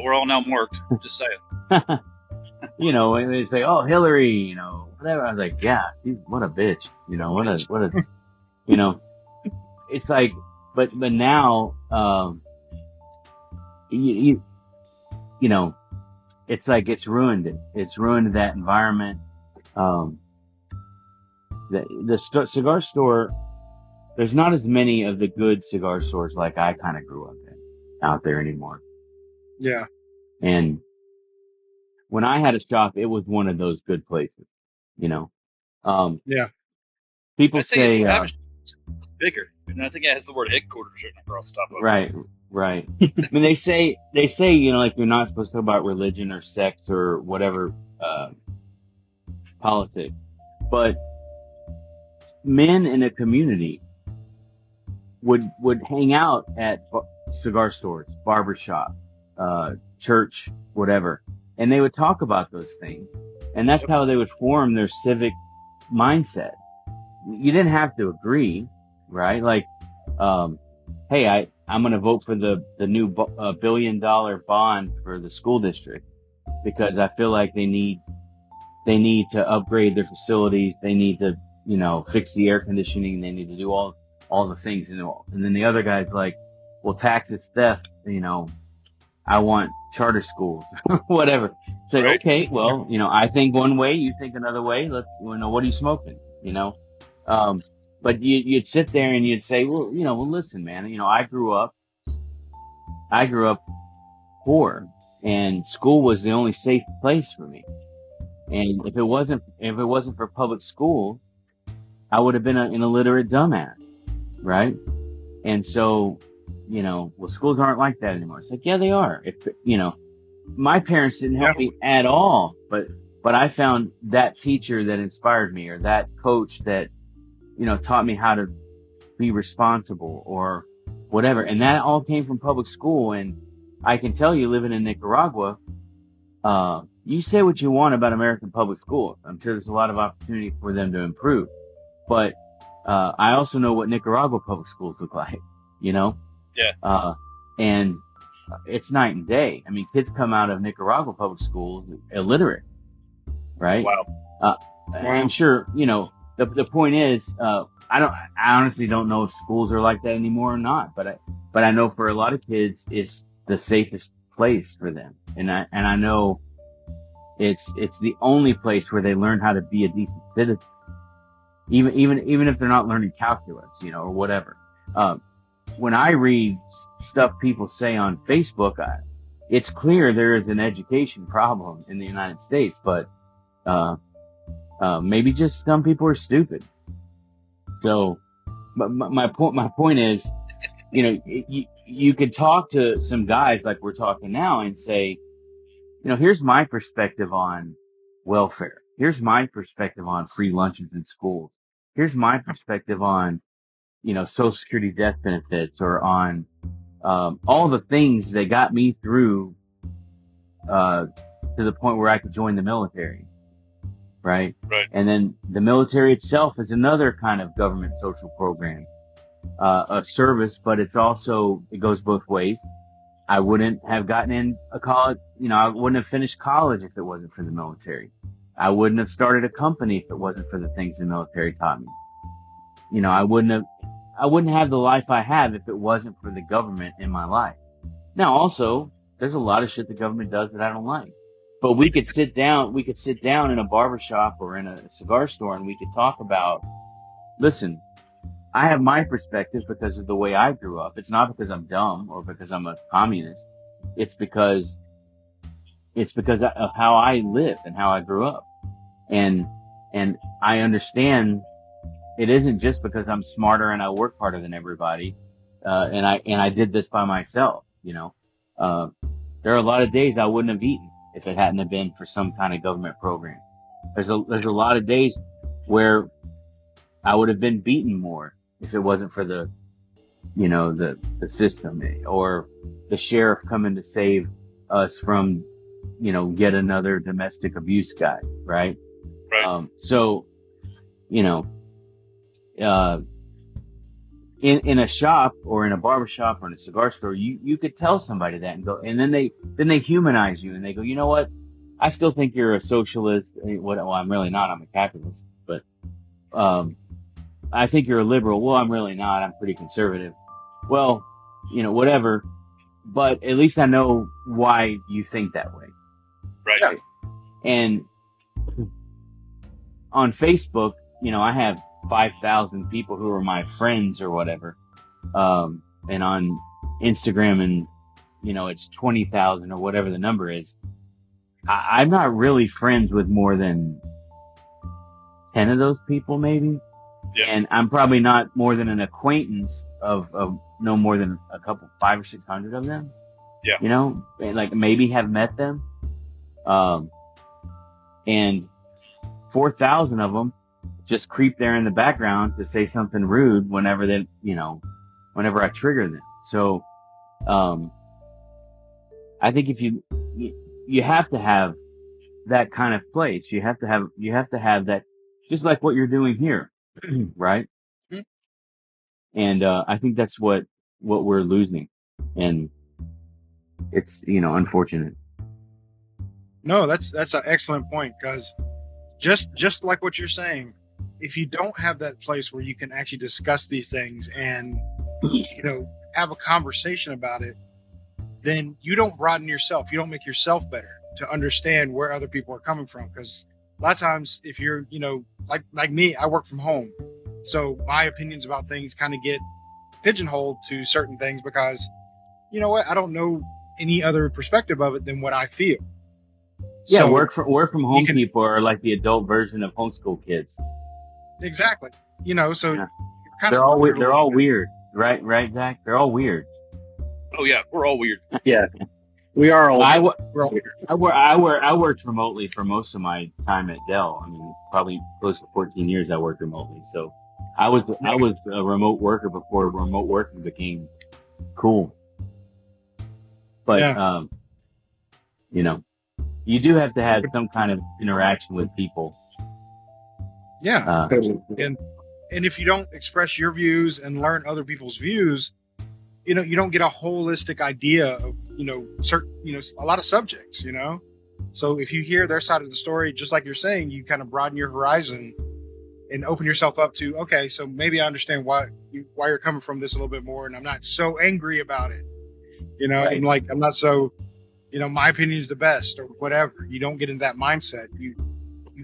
we're all now marked. Just saying. And they say, oh, Hillary, whatever. I was like, yeah, what a bitch, what a, it's like, but now, it's like it's ruined it. It's ruined that environment. The cigar store, there's not as many of the good cigar stores like I kind of grew up in out there anymore. Yeah. And when I had a shop, it was one of those good places, Yeah. People say, bigger. And I think it has the word headquarters written across the top of it. Right. I mean, they say, like you're not supposed to talk about religion or sex or whatever, politics, but men in a community would hang out at cigar stores, barber shops, church, whatever. And they would talk about those things. And that's how they would form their civic mindset. You didn't have to agree, right? Like, hey, I'm going to vote for the new $1 billion bond for the school district because I feel like they need to upgrade their facilities. They need to, fix the air conditioning. They need to do all the things, and then the other guy's like, well, taxes, theft, I want charter schools, whatever. Say, right. Okay, well, I think one way, you think another way. Let's, what are you smoking? But you'd sit there and you'd say, well, listen, man, I grew up poor and school was the only safe place for me. And if it wasn't for public school, I would have been an illiterate dumbass. Right. And so, well, schools aren't like that anymore. It's like, yeah, they are. If, my parents didn't help me at all, but I found that teacher that inspired me or that coach that, taught me how to be responsible or whatever. And that all came from public school. And I can tell you, living in Nicaragua, you say what you want about American public schools. I'm sure there's a lot of opportunity for them to improve. But I also know what Nicaragua public schools look like, Yeah. And it's night and day. I mean, kids come out of Nicaragua public schools illiterate, right? Wow. I'm sure, the point is, I honestly don't know if schools are like that anymore or not, but I know for a lot of kids, it's the safest place for them. And I know it's the only place where they learn how to be a decent citizen. Even if they're not learning calculus, or whatever. When I read stuff people say on Facebook, it's clear there is an education problem in the United States, but, maybe just some people are stupid. So, but my point is, you could talk to some guys like we're talking now and say, here's my perspective on welfare. Here's my perspective on free lunches in schools. Here's my perspective on, Social Security death benefits, or on, all the things that got me through, to the point where I could join the military. Right. Right. And then the military itself is another kind of government social program, a service, but it goes both ways. I wouldn't have gotten in a college, I wouldn't have finished college if it wasn't for the military. I wouldn't have started a company if it wasn't for the things the military taught me. I wouldn't have the life I have if it wasn't for the government in my life. Now, also, there's a lot of shit the government does that I don't like. But we could sit down in a barbershop or in a cigar store and we could talk about, listen, I have my perspective because of the way I grew up. It's not because I'm dumb or because I'm a communist. It's because of how I lived and how I grew up. And I understand it isn't just because I'm smarter and I work harder than everybody. And I did this by myself, there are a lot of days I wouldn't have eaten if it hadn't have been for some kind of government program. There's a lot of days where I would have been beaten more if it wasn't for the system, or the sheriff coming to save us from, yet another domestic abuse guy. Right. Right. So, in a shop or in a barber shop or in a cigar store, you could tell somebody that and go, and then they humanize you and they go, you know what? I still think you're a socialist. Well, I'm really not. I'm a capitalist, but, I think you're a liberal. Well, I'm really not. I'm pretty conservative. Well, whatever, but at least I know why you think that way. Right. Yeah. And on Facebook, I have 5,000 people who are my friends or whatever. And on Instagram and, it's 20,000 or whatever the number is. I'm not really friends with more than 10 of those people, maybe. Yeah. And I'm probably not more than an acquaintance of no more than a couple, 500 or 600 of them. Yeah. And like maybe have met them. And 4,000 of them just creep there in the background to say something rude whenever whenever I trigger them. So, I think if you have to have that kind of place. You have to have that, just like what you're doing here. Right. Mm-hmm. And, I think that's what we're losing. And it's, unfortunate. No, that's an excellent point, because just like what you're saying, if you don't have that place where you can actually discuss these things and have a conversation about it, then you don't broaden yourself. You don't make yourself better to understand where other people are coming from. Because a lot of times, if you're like me, I work from home, so my opinions about things kind of get pigeonholed to certain things because I don't know any other perspective of it than what I feel. Yeah, So work from home you can- people are like the adult version of homeschool kids. exactly. So Yeah. you're kind They're of all weird. they're all weird, right, Zach? They're all weird. Oh yeah, we're all weird. Yeah, we are all. We're all I worked remotely for most of my time at Dell. I mean, probably close to 14 years I worked remotely. So I was a remote worker before remote working became cool. But Yeah. you do have to have some kind of interaction with people. Yeah. And if you don't express your views and learn other people's views, you don't get a holistic idea of, certain, a lot of subjects, So if you hear their side of the story, just like you're saying, you kind of broaden your horizon and open yourself up to, okay, so maybe I understand why you're coming from this a little bit more, and I'm not so angry about it. Right. And like I'm not so, my opinion is the best or whatever. You don't get into that mindset. You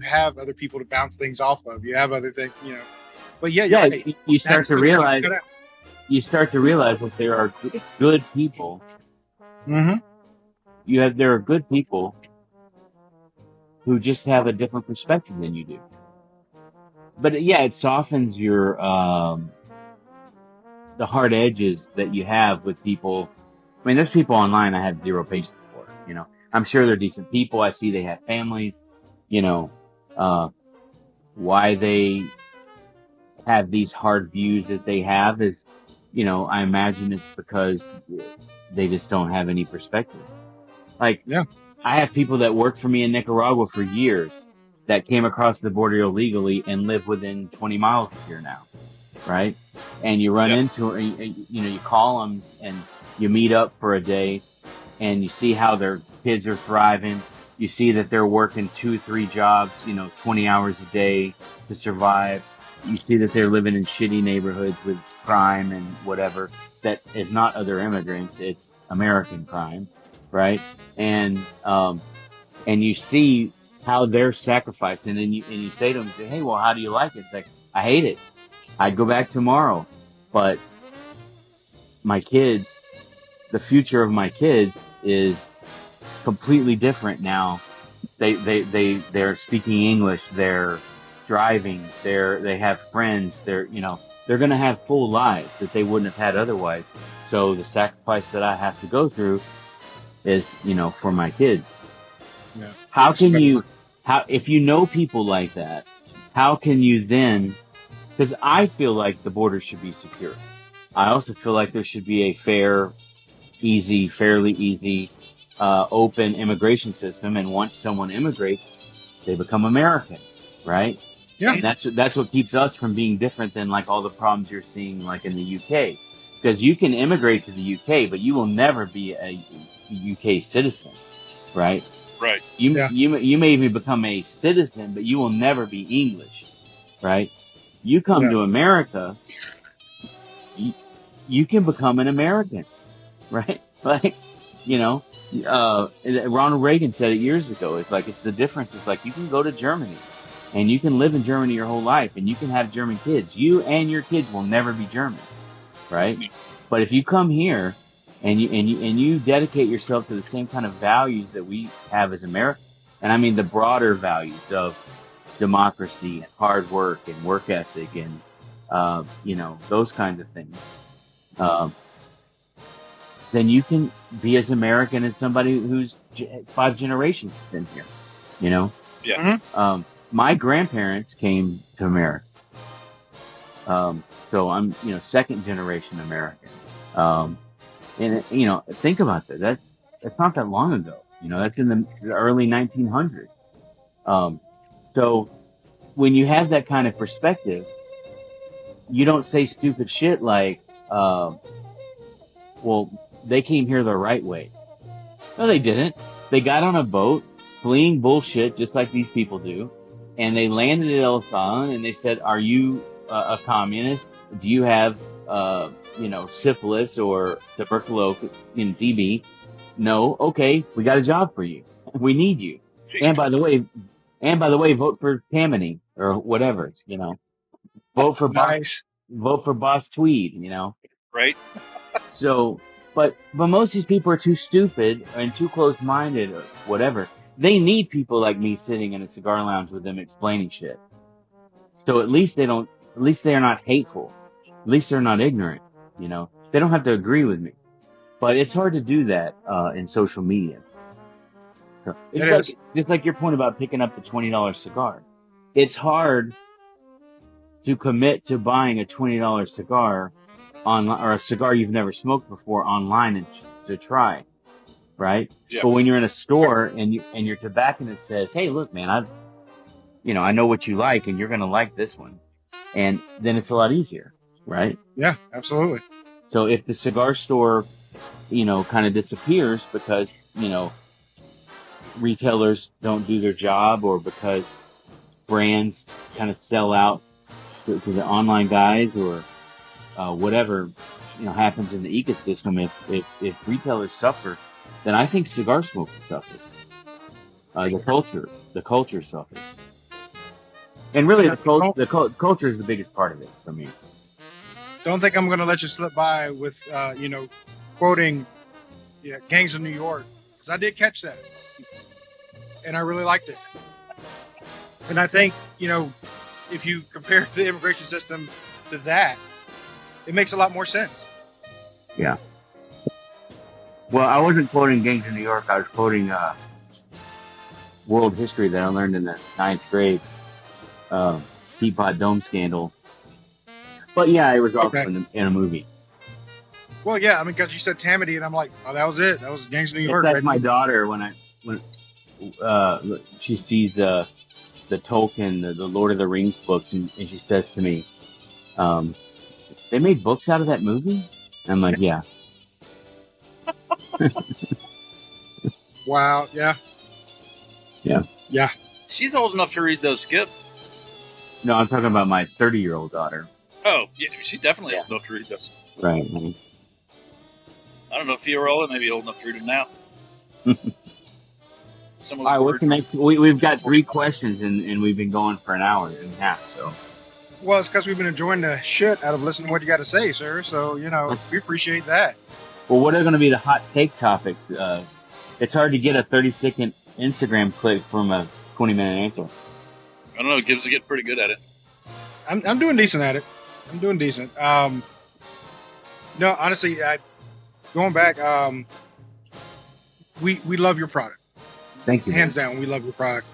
have other people to bounce things off of. You have other things, But yeah, you're Yeah, right. you start to realize that there are good people. Mm-hmm. There are good people who just have a different perspective than you do. But yeah, it softens your the hard edges that you have with people. I mean, there's people online I have zero patience for. I'm sure they're decent people. I see they have families. Why they have these hard views that they have is, I imagine it's because they just don't have any perspective. Like, Yeah. I have people that worked for me in Nicaragua for years that came across the border illegally and live within 20 miles of here now, right? And you run into, you call them and you meet up for a day and you see how their kids are thriving. You see that they're working 2-3 jobs, 20 hours a day to survive. You see that they're living in shitty neighborhoods with crime and whatever that is not other immigrants. It's American crime, right? And you see how they're sacrificing, and you say to them, hey, well, how do you like it? It's like, I hate it. I'd go back tomorrow, but my kids, the future of my kids is completely different now. They're speaking English. They're driving. They have friends. They're going to have full lives that they wouldn't have had otherwise. So the sacrifice that I have to go through is, for my kids. Yeah. How can you, if you know people like that, how can you then, because I feel like the border should be secure. I also feel like there should be a fairly easy, open immigration system. And once someone immigrates, they become American, right? Yeah. And that's what keeps us from being different than like all the problems you're seeing like in the UK. Because you can immigrate to the UK, but you will never be a UK citizen, right? Right. You may even become a citizen, but you will never be English, right? You come to America, you can become an American, right? Like, Ronald Reagan said it years ago. It's like, it's the difference. It's like, you can go to Germany and you can live in Germany your whole life and you can have German kids. You and your kids will never be German, right? But if you come here and you dedicate yourself to the same kind of values that we have as Americans, and I mean the broader values of democracy and hard work and work ethic and, those kinds of things, then you can be as American as somebody who's 5 generations been here, Yeah. Mm-hmm. My grandparents came to America. So I'm, second generation American. And think about that. That's not that long ago. That's in the early 1900s. So when you have that kind of perspective, you don't say stupid shit like, well, they came here the right way. No, they didn't. They got on a boat, fleeing bullshit, just like these people do, and they landed at El Salvador, and they said, "Are you a communist? Do you have, syphilis or tuberculosis in TB? No. Okay, we got a job for you. We need you. And by the way, vote for Tammany or whatever. Vote for Nice. Vote for Boss Tweed. Right. So, but most of these people are too stupid and too close-minded or whatever. They need people like me sitting in a cigar lounge with them explaining shit. So at least they are not hateful. At least they're not ignorant. They don't have to agree with me. But it's hard to do that, in social media. So it's just like your point about picking up the $20 cigar. It's hard to commit to buying a $20 cigar online, or a cigar you've never smoked before online and to try, right? Yeah. But when you're in a store and your tobacconist says, "Hey, look, man, I know what you like, and you're gonna like this one," and then it's a lot easier, right? Yeah, absolutely. So if the cigar store, kind of disappears because retailers don't do their job, or because brands kind of sell out to the online guys or whatever happens in the ecosystem. If retailers suffer, then I think cigar smoking suffers. The culture suffers, and really culture is the biggest part of it for me. Don't think I'm going to let you slip by with, quoting Gangs of New York, because I did catch that, and I really liked it. And I think, if you compare the immigration system to that, it makes a lot more sense. Yeah. Well, I wasn't quoting Gangs of New York. I was quoting world history that I learned in the 9th grade, Teapot Dome scandal. But yeah, it was also in a movie. Well, yeah, I mean, because you said Tammany, and I'm like, oh, that was it. That was Gangs of New York. It's like right my there. daughter when she sees the Tolkien, the Lord of the Rings books, and she says to me, "They made books out of that movie?" And I'm like, "Yeah." Wow. Yeah. Yeah. Yeah. She's old enough to read those, Skip. No, I'm talking about my 30-year-old daughter. Oh, yeah, she's definitely old enough to read those. Right. I don't know if Fiorella may be old enough to read them now. All right, what's the next? We've got 3 questions, and we've been going for an hour and a half. So. Well, it's because we've been enjoying the shit out of listening to what you got to say, sir. So, we appreciate that. Well, what are going to be the hot take topics? It's hard to get a 30-second Instagram clip from a 20-minute answer. I don't know. Gibbs will get pretty good at it. I'm doing decent at it. I'm doing decent. No, honestly, going back, we love your product. Thank you. Hands down, we love your product.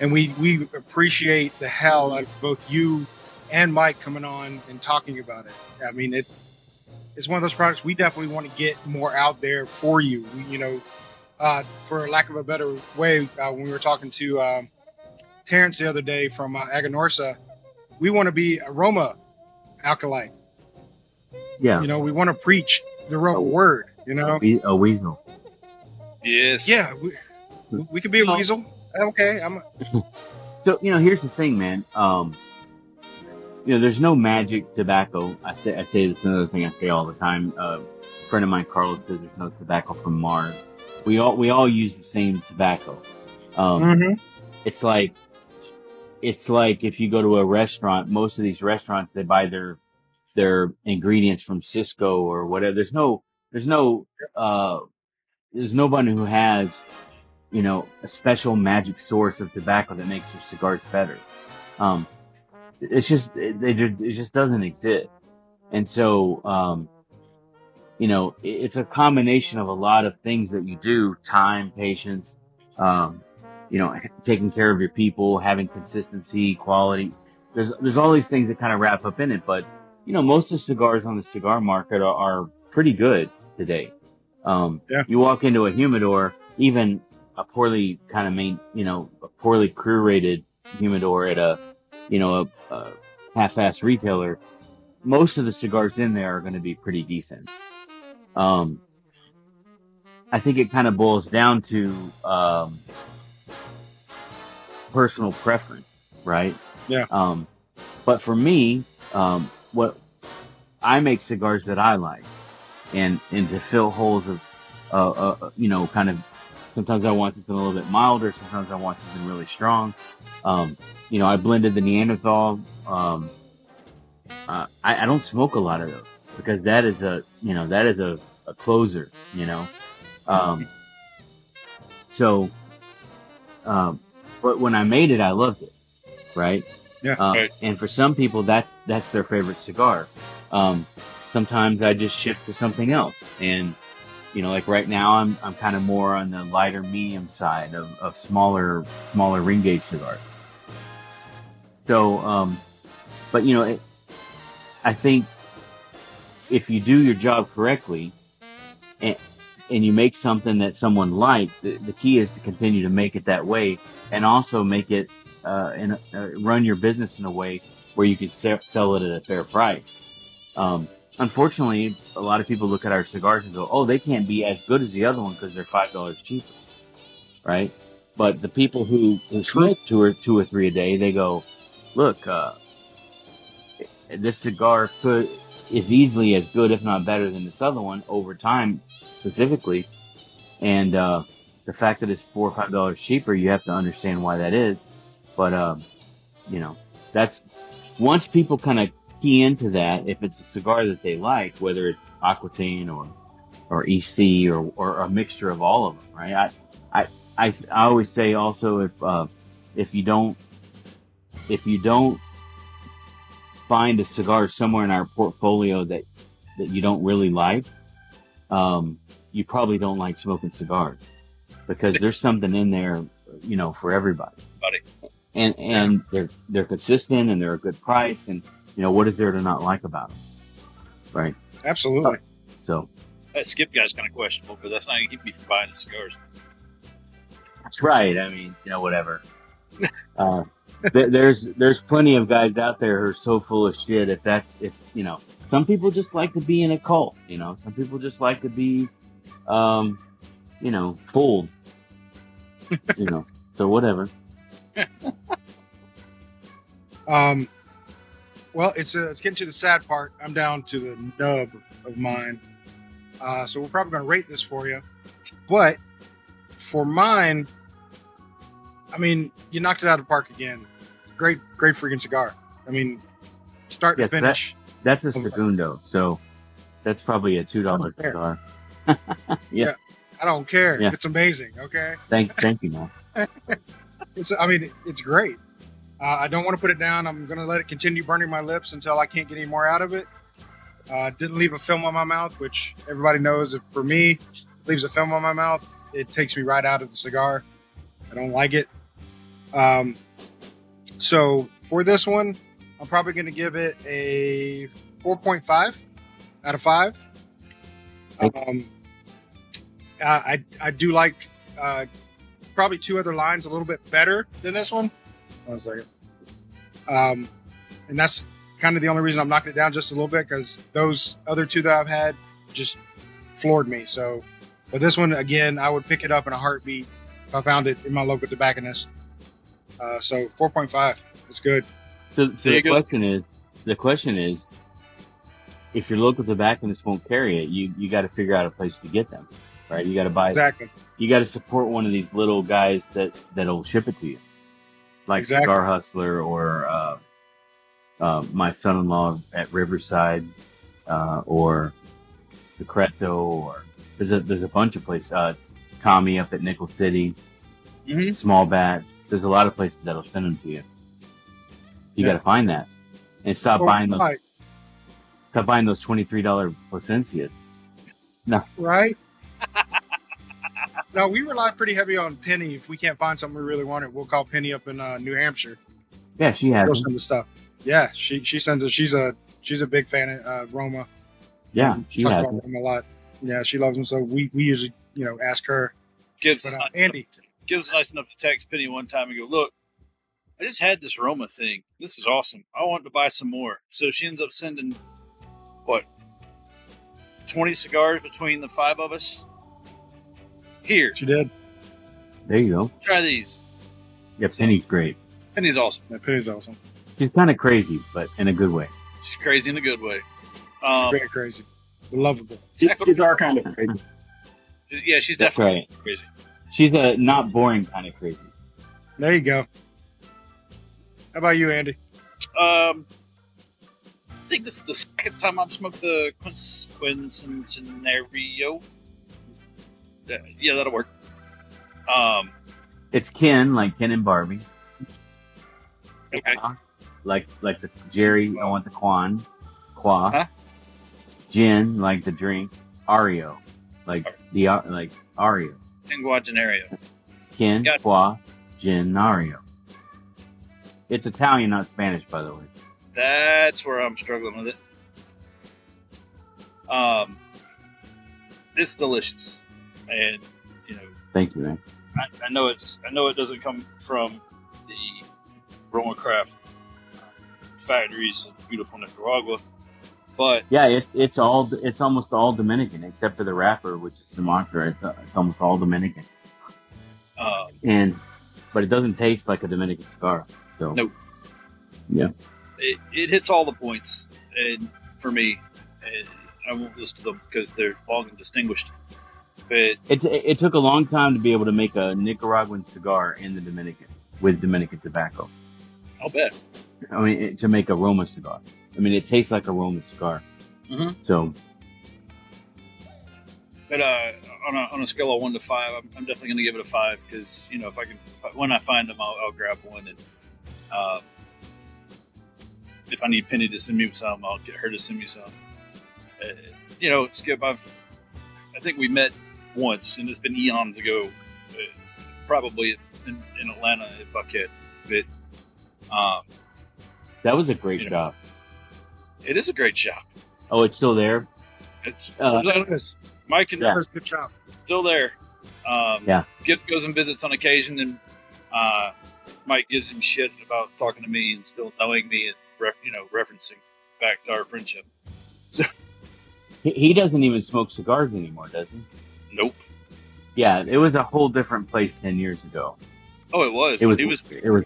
And we appreciate the hell out of both you and Mike coming on and talking about it. I mean, it's one of those products we definitely want to get more out there for you. For lack of a better way, when we were talking to Terrence the other day from Aganorsa, we want to be a RoMa Alkalite. Yeah. We want to preach the RoMa word, A weasel. Yes. Yeah, we could be a weasel. Okay. So, here's the thing, man. There's no magic tobacco. I say this is another thing I say all the time. A friend of mine, Carlos, says there's no tobacco from Mars. We all use the same tobacco. It's like if you go to a restaurant, most of these restaurants, they buy their ingredients from Cisco or whatever. There's nobody who has, a special magic source of tobacco that makes your cigars better. It just doesn't exist. And so, it's a combination of a lot of things that you do: time, patience, taking care of your people, having consistency, quality. There's all these things that kind of wrap up in it. But, most of the cigars on the cigar market are pretty good today. You walk into a humidor, even a poorly a poorly crew rated humidor at a half-ass retailer, most of the cigars in there are going to be pretty decent. I think it kind of boils down to personal preference, right? Yeah. But for me, what I make cigars that I like, and to fill holes of, kind of. Sometimes I want something a little bit milder. Sometimes I want something really strong. I blended the Neanderthal. I don't smoke a lot of those because that is a closer, but when I made it, I loved it. Right. Yeah. Right. And for some people, that's their favorite cigar. Sometimes I just shift to something else. And, like right now, I'm kind of more on the lighter medium side of smaller ring gauge cigars. So, but I think if you do your job correctly and you make something that someone likes, the key is to continue to make it that way, and also make it run your business in a way where you can sell it at a fair price. Unfortunately, a lot of people look at our cigars and go, "Oh, they can't be as good as the other one because they're $5 cheaper," right? But the people who smoke two or three a day, they go, "Look, this cigar is easily as good, if not better, than this other one over time, specifically. And the fact that it's $4 or $5 cheaper, you have to understand why that is. But that's once people kind of key into that, if it's a cigar that they like, whether it's Aquitaine or EC or a mixture of all of them, right? I always say also if you don't find a cigar somewhere in our portfolio that you don't really like, you probably don't like smoking cigars, because there's something in there, for everybody. And they're consistent and they're a good price, and what is there to not like about them, right? Absolutely. So That Skip guy's kind of questionable, but that's not going to keep me from buying the cigars. that's right. I mean, whatever. There's plenty of guys out there who are so full of shit. Some people just like to be in a cult. Some people just like to be, fooled. So whatever. Well, it's getting to the sad part. I'm down to the nub of mine. So we're probably going to rate this for you. But for mine, I mean, you knocked it out of the park again. Great freaking cigar. I mean, start to finish. That's a Segundo, so that's probably a $2 cigar. Yeah. I don't care. Yeah. It's amazing. Okay. Thank you, man. It's great. I don't want to put it down. I'm going to let it continue burning my lips until I can't get any more out of it. Didn't leave a film on my mouth, which everybody knows. If for me, it leaves a film on my mouth, it takes me right out of the cigar. I don't like it. So for this one, I'm probably going to give it a 4.5 out of 5. I do like probably 2 other lines a little bit better than this one. 1 second. And that's kind of the only reason I'm knocking it down just a little bit, because those other 2 that I've had just floored me. So, but this one, again, I would pick it up in a heartbeat if I found it in my local tobacconist. So 4.5, it's good. So the question is, if your local tobacconist won't carry it, you got to figure out a place to get them, right? You got to buy. Exactly. You got to support one of these little guys that'll ship it to you, like Exactly. Cigar Hustler or my son-in-law at Riverside, or the Creto, or there's a bunch of places. Tommy up at Nickel City, Small Bat. There's a lot of places that'll send them to you. You got to find that and stop buying those. Right. Stop buying those $23 Placencias. No. Right? No, we rely pretty heavy on Penny. If we can't find something we really wanted, we'll call Penny up in New Hampshire. Yeah, she has She'll send the stuff. Yeah, she sends it. She's a big fan of RoMa. Yeah, she Talk has about them a lot. Yeah, she loves them. So we usually ask her. Gives But, Andy. was nice enough to text Penny one time and go, "Look, I just had this RoMa thing. This is awesome. I want to buy some more." So she ends up sending 20 cigars between the 5 of us. Here, She did. There you go. try these. Yeah, Penny's great. Penny's awesome. That Penny's awesome. She's kind of crazy, but in a good way. She's crazy in a good way. Very crazy. Lovable. These are kind of crazy. Yeah, she's That's definitely right. crazy. She's a not boring kind of crazy. There you go. How about you, Andy? I think this is the second time I've smoked the Quincenario. Yeah, that'll work. It's Ken, like Ken and Barbie. Okay. Like the Jerry, I want the Qua. Huh? Gin, like the drink. Ario, like Ario. And Guadagnario. Ken, Got it. Qua, Gin, Ario. It's Italian, not Spanish, by the way. That's where I'm struggling with it. It's delicious, and Thank you, man. I know it doesn't come from the RoMa Craft factories in beautiful Nicaragua, but Yeah, it's almost all Dominican except for the wrapper, which is Sumatra. It's almost all Dominican, but it doesn't taste like a Dominican cigar. So Nope. Yeah. it hits all the points, and for me, and I won't list them because they're long and distinguished. But It took a long time to be able to make a Nicaraguan cigar in the Dominican with Dominican tobacco. I'll bet. I mean, to make a RoMa cigar. I mean, it tastes like a RoMa cigar. Mhm. So, But on a scale of 1 to 5, I'm definitely going to give it a 5 because when I find them, I'll grab one, and if I need Penny to send me some, I'll get her to send me some. Skip, I think we met once, and it's been eons ago, probably in Atlanta at Buckhead. But that was a great shop. It is a great shop. Oh, it's still there? It's Yes. Mike and That was a good job. still there. Yeah. Goes and visits on occasion, and Mike gives him shit about talking to me and still knowing me and referencing back to our friendship. So He doesn't even smoke cigars anymore, does he? nope. Yeah, it was a whole different place 10 years ago. Oh, it was. It was. He was. It was.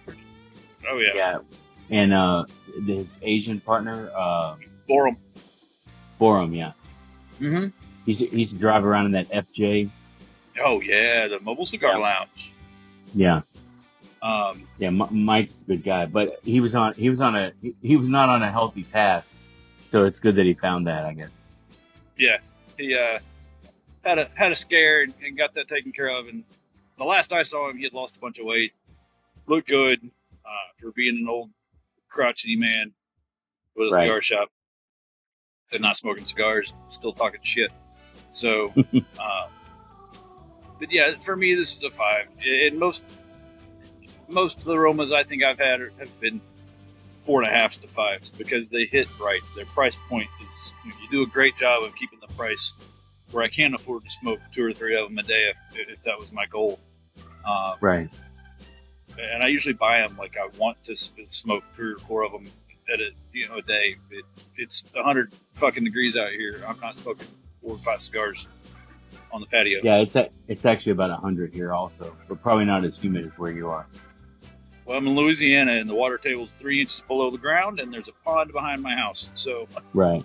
Oh yeah. Yeah. And his Asian partner, Borum. Borum, yeah. Mm-hmm. He used to drive around in that FJ. Oh yeah, the mobile cigar Yeah. lounge. Yeah. Yeah, Mike's a good guy, but he was not on a healthy path. So it's good that he found that, I guess. he had a scare and got that taken care of. And the last I saw him, he had lost a bunch of weight, looked good for being an old crotchety man with a Right. cigar shop and not smoking cigars, still talking shit. So, but yeah, for me, this is a 5. And most of the aromas I think I've had have been 4.5s to 5s because they hit right. Their price point is, you do a great job of keeping the price where I can't afford to smoke 2 or 3 of them a day if that was my goal. Right. And I usually buy them like I want to smoke 3 or 4 of them at a day. It's 100 fucking degrees out here. I'm not smoking 4 or 5 cigars on the patio. Yeah, it's actually about 100 here also, but probably not as humid as where you are. Well, I'm in Louisiana, and the water table's 3 inches below the ground, and there's a pond behind my house. So Right.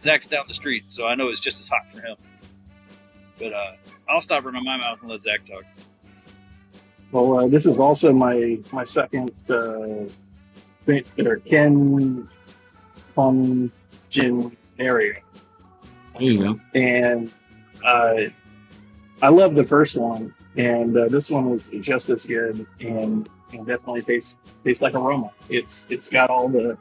Zach's down the street, so I know it's just as hot for him. But I'll stop running my mouth and let Zach talk. Well, this is also my second Ken Jin area, There you go. and I love the first one, and this one was just as good, and definitely tastes like a RoMa. It's got all the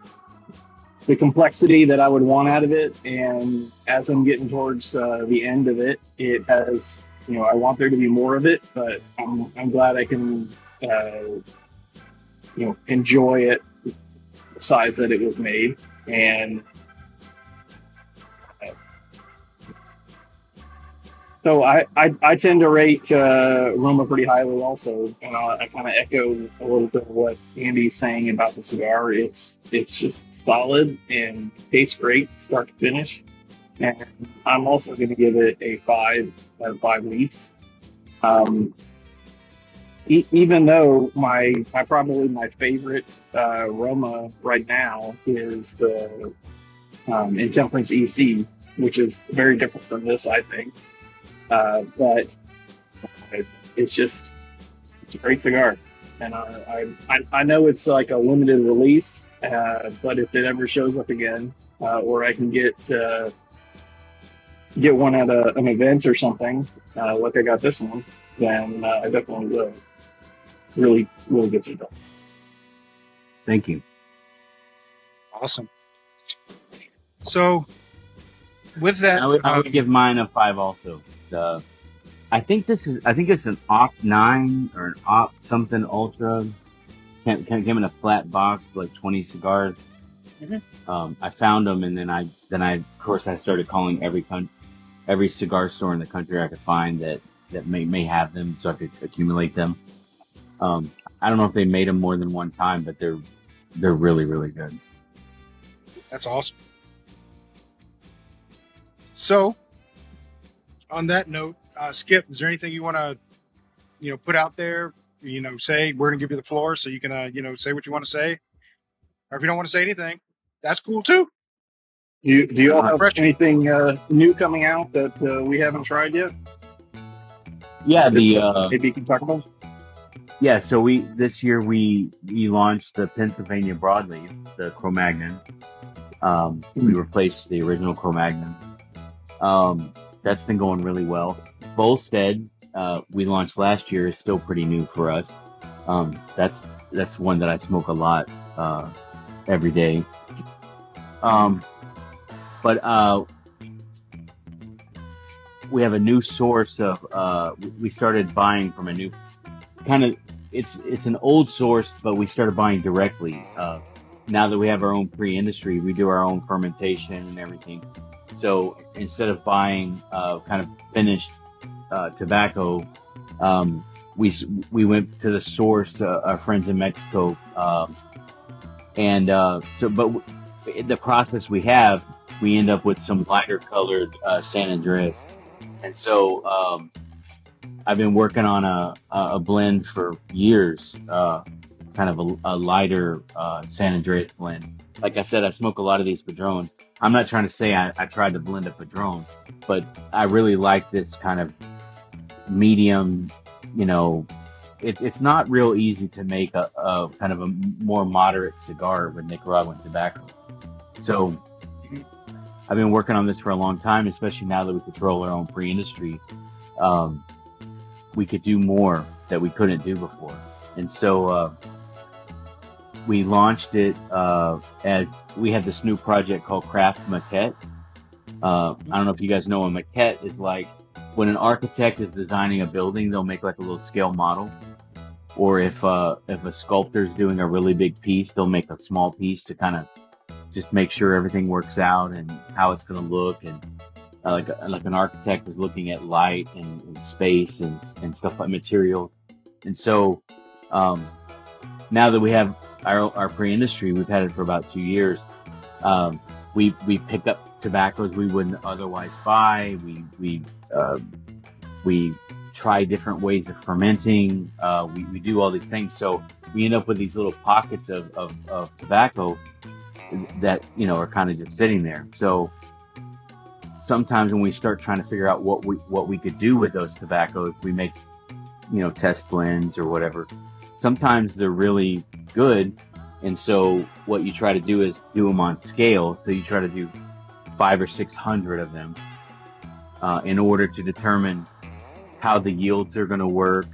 complexity that I would want out of it, and as I'm getting towards the end of it, it has, I want there to be more of it, but I'm glad I can enjoy it the size that it was made. And so I tend to rate RoMa pretty highly also, and I kind of echo a little bit of what Andy's saying about the cigar. It's just solid and tastes great start to finish, and I'm also going to give it a 5 out of 5 leaves. Even though probably my favorite RoMa right now is the Intemperance EC, which is very different from this, I think. But it's a great cigar, and I know it's like a limited release, but if it ever shows up again, or I can get one at an event or something, like I got this one, then I definitely will. Really, really good cigar. Thank you. Awesome. So, with that, I would give mine a 5 also. I think it's an Oct 9 or an Oct something Ultra. Came in a flat box, like 20 cigars. Mm-hmm. I found them, and then I of course I started calling every cigar store in the country I could find that may have them, so I could accumulate them. I don't know if they made them more than one time, but they're really, really good. that's awesome. So, on that note, Skip, is there anything you want to, put out there? Say we're gonna give you the floor, so you can, say what you want to say. Or if you don't want to say anything, that's cool too. Do you all have Fresh. anything new coming out that we haven't tried yet? Yeah, Maybe you can talk about. yeah. So this year we launched the Pennsylvania broadleaf, the Cro-Magnon. We replaced the original Cro-Magnon. That's been going really well. Volstead, we launched last year, is still pretty new for us. That's one that I smoke a lot every day. But we have a new source of. We started buying from a new kind of. It's an old source, but we started buying directly. Now that we have our own pre-industry, we do our own fermentation and everything. So instead of buying kind of finished tobacco, we went to the source, our friends in Mexico, but the process we have, we end up with some lighter colored San Andres, and so I've been working on a blend for years, kind of a lighter San Andres blend. Like I said, I smoke a lot of these Padrones. I'm not trying to say I tried to blend a Padron, but I really like this kind of medium, it's not real easy to make a kind of a more moderate cigar with Nicaraguan tobacco. So I've been working on this for a long time, especially now that we control our own pre-industry. We could do more that we couldn't do before. And so we launched it as we have this new project called Craft Maquette. I don't know if you guys know what a maquette is like. When an architect is designing a building, they'll make like a little scale model. Or if a sculptor is doing a really big piece, they'll make a small piece to kind of just make sure everything works out and how it's going to look. And like an architect is looking at light and space and stuff like material. And so now that we have our pre-industry, we've had it for about 2 years. We pick up tobaccos we wouldn't otherwise buy. We try different ways of fermenting. We do all these things. So we end up with these little pockets of tobacco that, are kind of just sitting there. So sometimes when we start trying to figure out what we could do with those tobaccos, we make, test blends or whatever. Sometimes they're really good. And so what you try to do is do them on scale. So you try to do 500 or 600 of them in order to determine how the yields are going to work,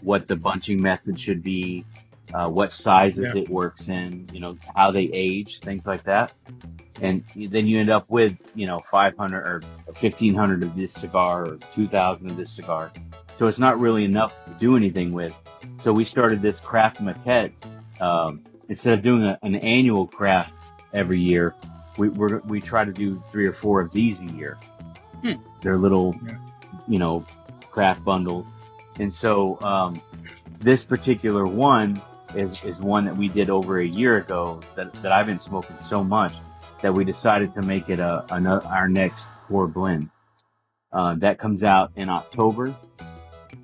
what the bunching method should be, what sizes it works in, how they age, things like that. And then you end up with, 500 or 1,500 of this cigar or 2,000 of this cigar. So it's not really enough to do anything with. So we started this Craft Maquette. Instead of doing an annual craft every year, we try to do 3 or 4 of these a year. They're little, craft bundles. And so this particular one is one that we did over a year ago that I've been smoking so much that we decided to make it our next core blend. That comes out in October.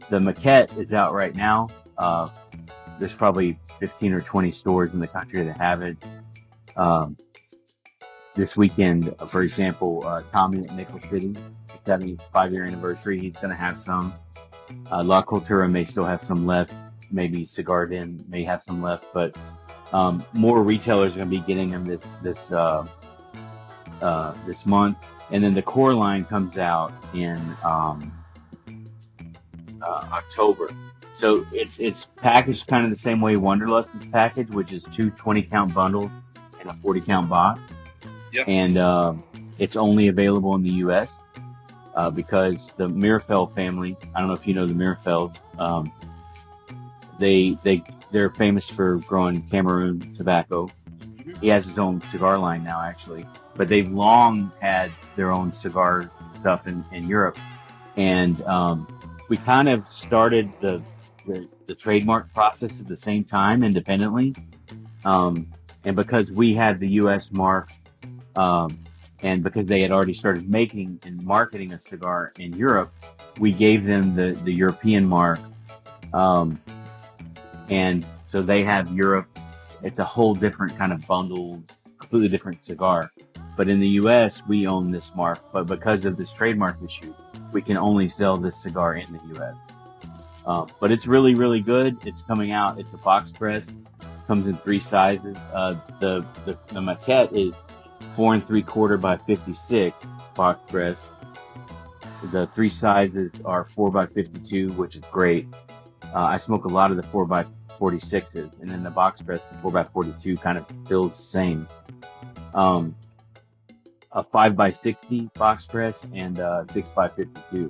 The Maquette is out right now. There's probably 15 or 20 stores in the country that have it. This weekend, for example, Tommy at Nickel City, 75-year anniversary, he's going to have some. La Cultura may still have some left. Maybe Cigar Den may have some left, but more retailers are going to be getting them this month. And then the core line comes out in October. So it's packaged kind of the same way Wanderlust is packaged, which is 2 20-count bundles and a 40-count box. Yep. And it's only available in the U.S. Because the Mirafeld family, I don't know if you know the Mirafelds, they're famous for growing Cameroon tobacco. He has his own cigar line now, actually, but they've long had their own cigar stuff in Europe. And we kind of started the trademark process at the same time independently. And because we had the U.S. mark, and because they had already started making and marketing a cigar in Europe, we gave them the European mark. And so they have Europe it's a whole different kind of bundled, completely different cigar. But in the U.S., we own this mark, but because of this trademark issue, we can only sell this cigar in the U.S. But it's really, really good. It's coming out. It's a box press. Comes in 3 sizes. The maquette is 4 3/4 by 56 box press. The 3 sizes are 4 by 52, which is great. I smoke a lot of the 4 by 46s, and then the box press, the 4 by 42, kind of feels the same. A 5 by 60 box press and 6 by 52.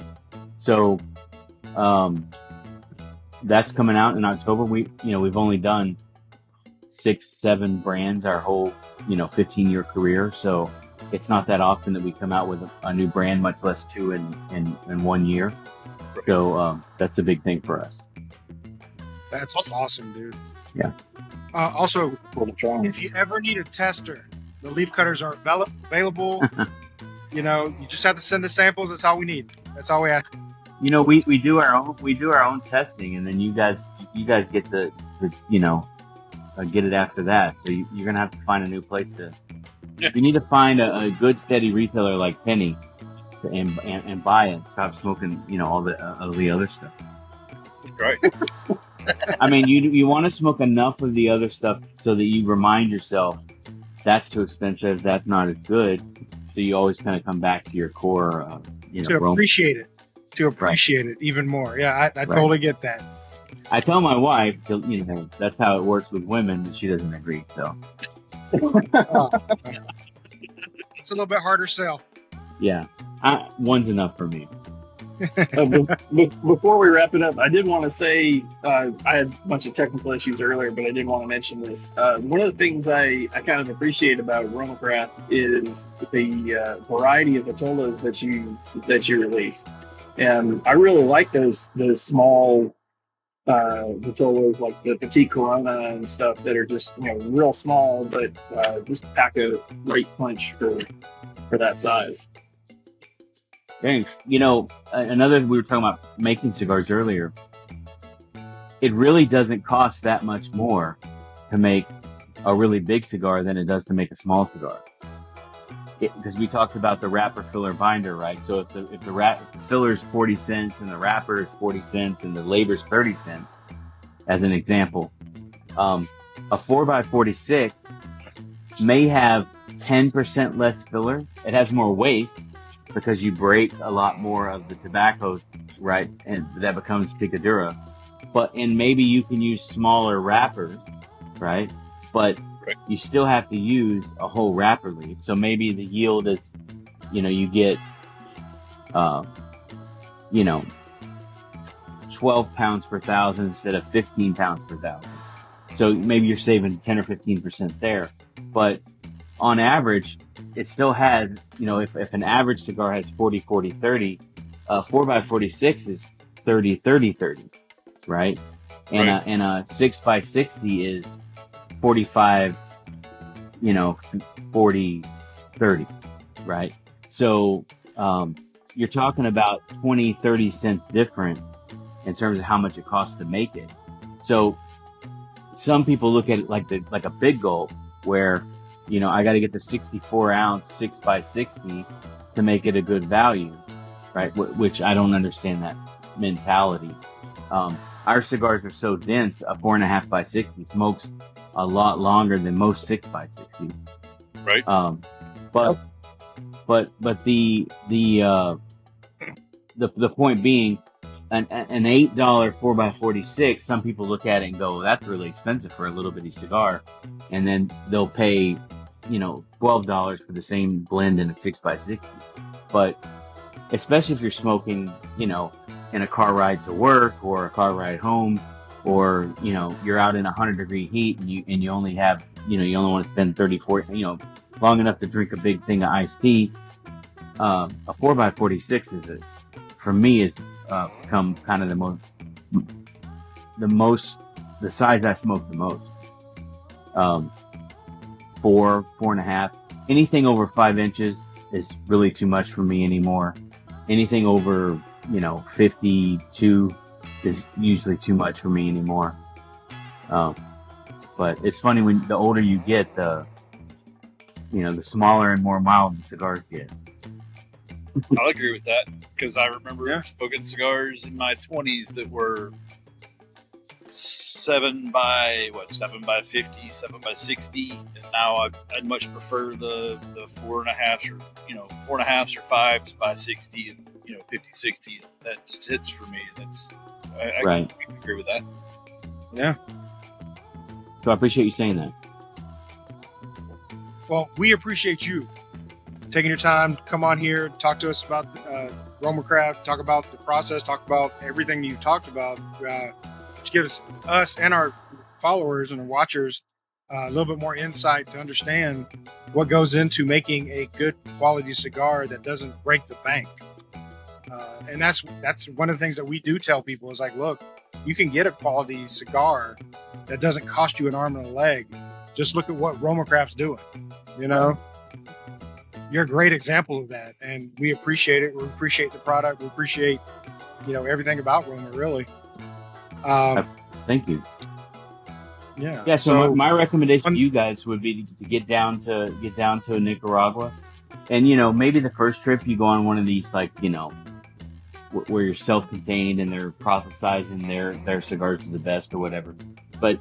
So that's coming out in October. We've only done 6-7 brands our whole 15-year career, so it's not that often that we come out with a new brand, much less 2 in 1 year. So that's a big thing for us. That's awesome, dude. Yeah. Also, if you ever need a tester, the leaf cutters are available. You just have to send the samples. That's all we need. That's all we ask. We do our own testing, and then you guys get the get it after that. So you're gonna have to find a new place to. Yeah. You need to find a good steady retailer like Penny, and buy it. Stop smoking, all the other stuff. Right. I mean, you want to smoke enough of the other stuff so that you remind yourself that's too expensive, that's not as good. So you always kind of come back to your core, to appreciate it. To appreciate it even more. Yeah, I totally get that. I tell my wife, that's how it works with women, but she doesn't agree. So it's a little bit harder sell. yeah, one's enough for me. Before we wrap it up, I did want to say I had a bunch of technical issues earlier, but I did want to mention this. One of the things I kind of appreciate about RoMa Craft is the variety of vitolas that you release, and I really like those small vitolas like the Petite Corona and stuff that are just real small, but just pack a great punch for that size. Thanks. Another, we were talking about making cigars earlier. It really doesn't cost that much more to make a really big cigar than it does to make a small cigar. Because we talked about the wrapper, filler, binder, right? So if the filler is 40 cents and the wrapper is 40 cents and the labor is 30 cents, as an example, a 4x46 may have 10% less filler. It has more waste, because you break a lot more of the tobacco, right? And that becomes picadura. And maybe you can use smaller wrappers, right? But you still have to use a whole wrapper leaf. So maybe the yield is, you get, 12 pounds per thousand instead of 15 pounds per thousand. So maybe you're saving 10 or 15% there. But on average, it still has, if an average cigar has 40, 40, 30, 4x46 is 30, 30, 30, right? And a 6x60 is 45, 40, 30, right? So, you're talking about 20, 30 cents different in terms of how much it costs to make it. So some people look at it like a big gulp, where I got to get the 64 ounce 6x60 to make it a good value, right? Which I don't understand that mentality. Our cigars are so dense, a 4.5x60 smokes a lot longer than most 6x60. Right. But the point being, an $8 4x46, some people look at it and go, well, that's really expensive for a little bitty cigar. And then they'll pay, $12 for the same blend in a 6x60. But especially if you're smoking, in a car ride to work or a car ride home, or, you're out in 100-degree heat and you only have, you only want to spend 30, 40, long enough to drink a big thing of iced tea. A 4x46 for me is become kind of the size I smoke the most. 4.5. Anything over 5 inches is really too much for me anymore. Anything over, 52 is usually too much for me anymore. But it's funny when the older you get, the smaller and more mild the cigars get. I'll agree with that because I remember Yeah. smoking cigars in my 20s that were 7 by 50, 7 by 60, and now I'd much prefer the 4.5s or 4.5s or 5s by 60 and 50, 60. That just hits for me. I Right. can agree with that. Yeah. So I appreciate you saying that. Well, we appreciate you taking your time to come on here, talk to us about RoMa Craft, talk about the process, talk about everything you talked about, which gives us and our followers and our watchers a little bit more insight to understand what goes into making a good quality cigar that doesn't break the bank. And that's one of the things that we do tell people is like, look, you can get a quality cigar that doesn't cost you an arm and a leg. Just look at what RoMa Craft's doing. You're a great example of that, and we appreciate it. We appreciate the product. We appreciate everything about RoMa, really. Thank you. Yeah. Yeah. So my recommendation to you guys would be to get down to Nicaragua, and maybe the first trip you go on one of these where you're self-contained and they're prophesizing their cigars are the best or whatever. But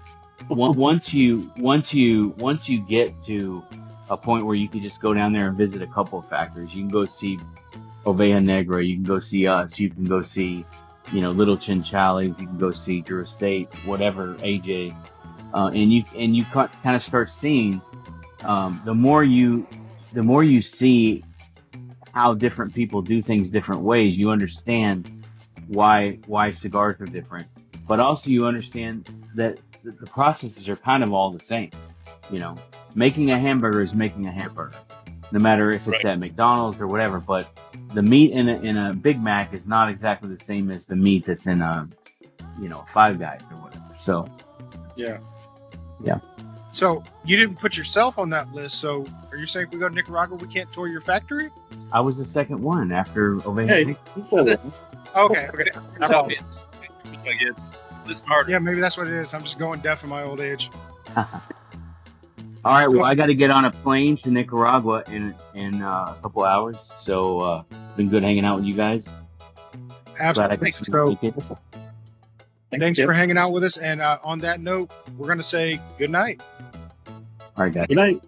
once you get to a point where you can just go down there and visit a couple of factories, you can go see Oveja Negra, you can go see us, you can go see Little Chinchales, you can go see Drew Estate, whatever, AJ, and you kind of start seeing the more you see how different people do things different ways, you understand why cigars are different, but also you understand that the processes are kind of all the same. Making a hamburger is making a hamburger, no matter if it's at McDonald's or whatever. But the meat in a Big Mac is not exactly the same as the meat that's in a Five Guys or whatever. So Yeah. Yeah. So you didn't put yourself on that list. So are you saying if we go to Nicaragua, we can't tour your factory? I was the second one after Oveja Hey, Negra. he said that. Okay. So it's this hard. Yeah, maybe that's what it is. I'm just going deaf in my old age. All right. Well, I got to get on a plane to Nicaragua in a couple hours. So been good hanging out with you guys. Glad I Absolutely. could So make it. thanks for hanging out with us. And on that note, we're going to say good night. All right, guys. Good night.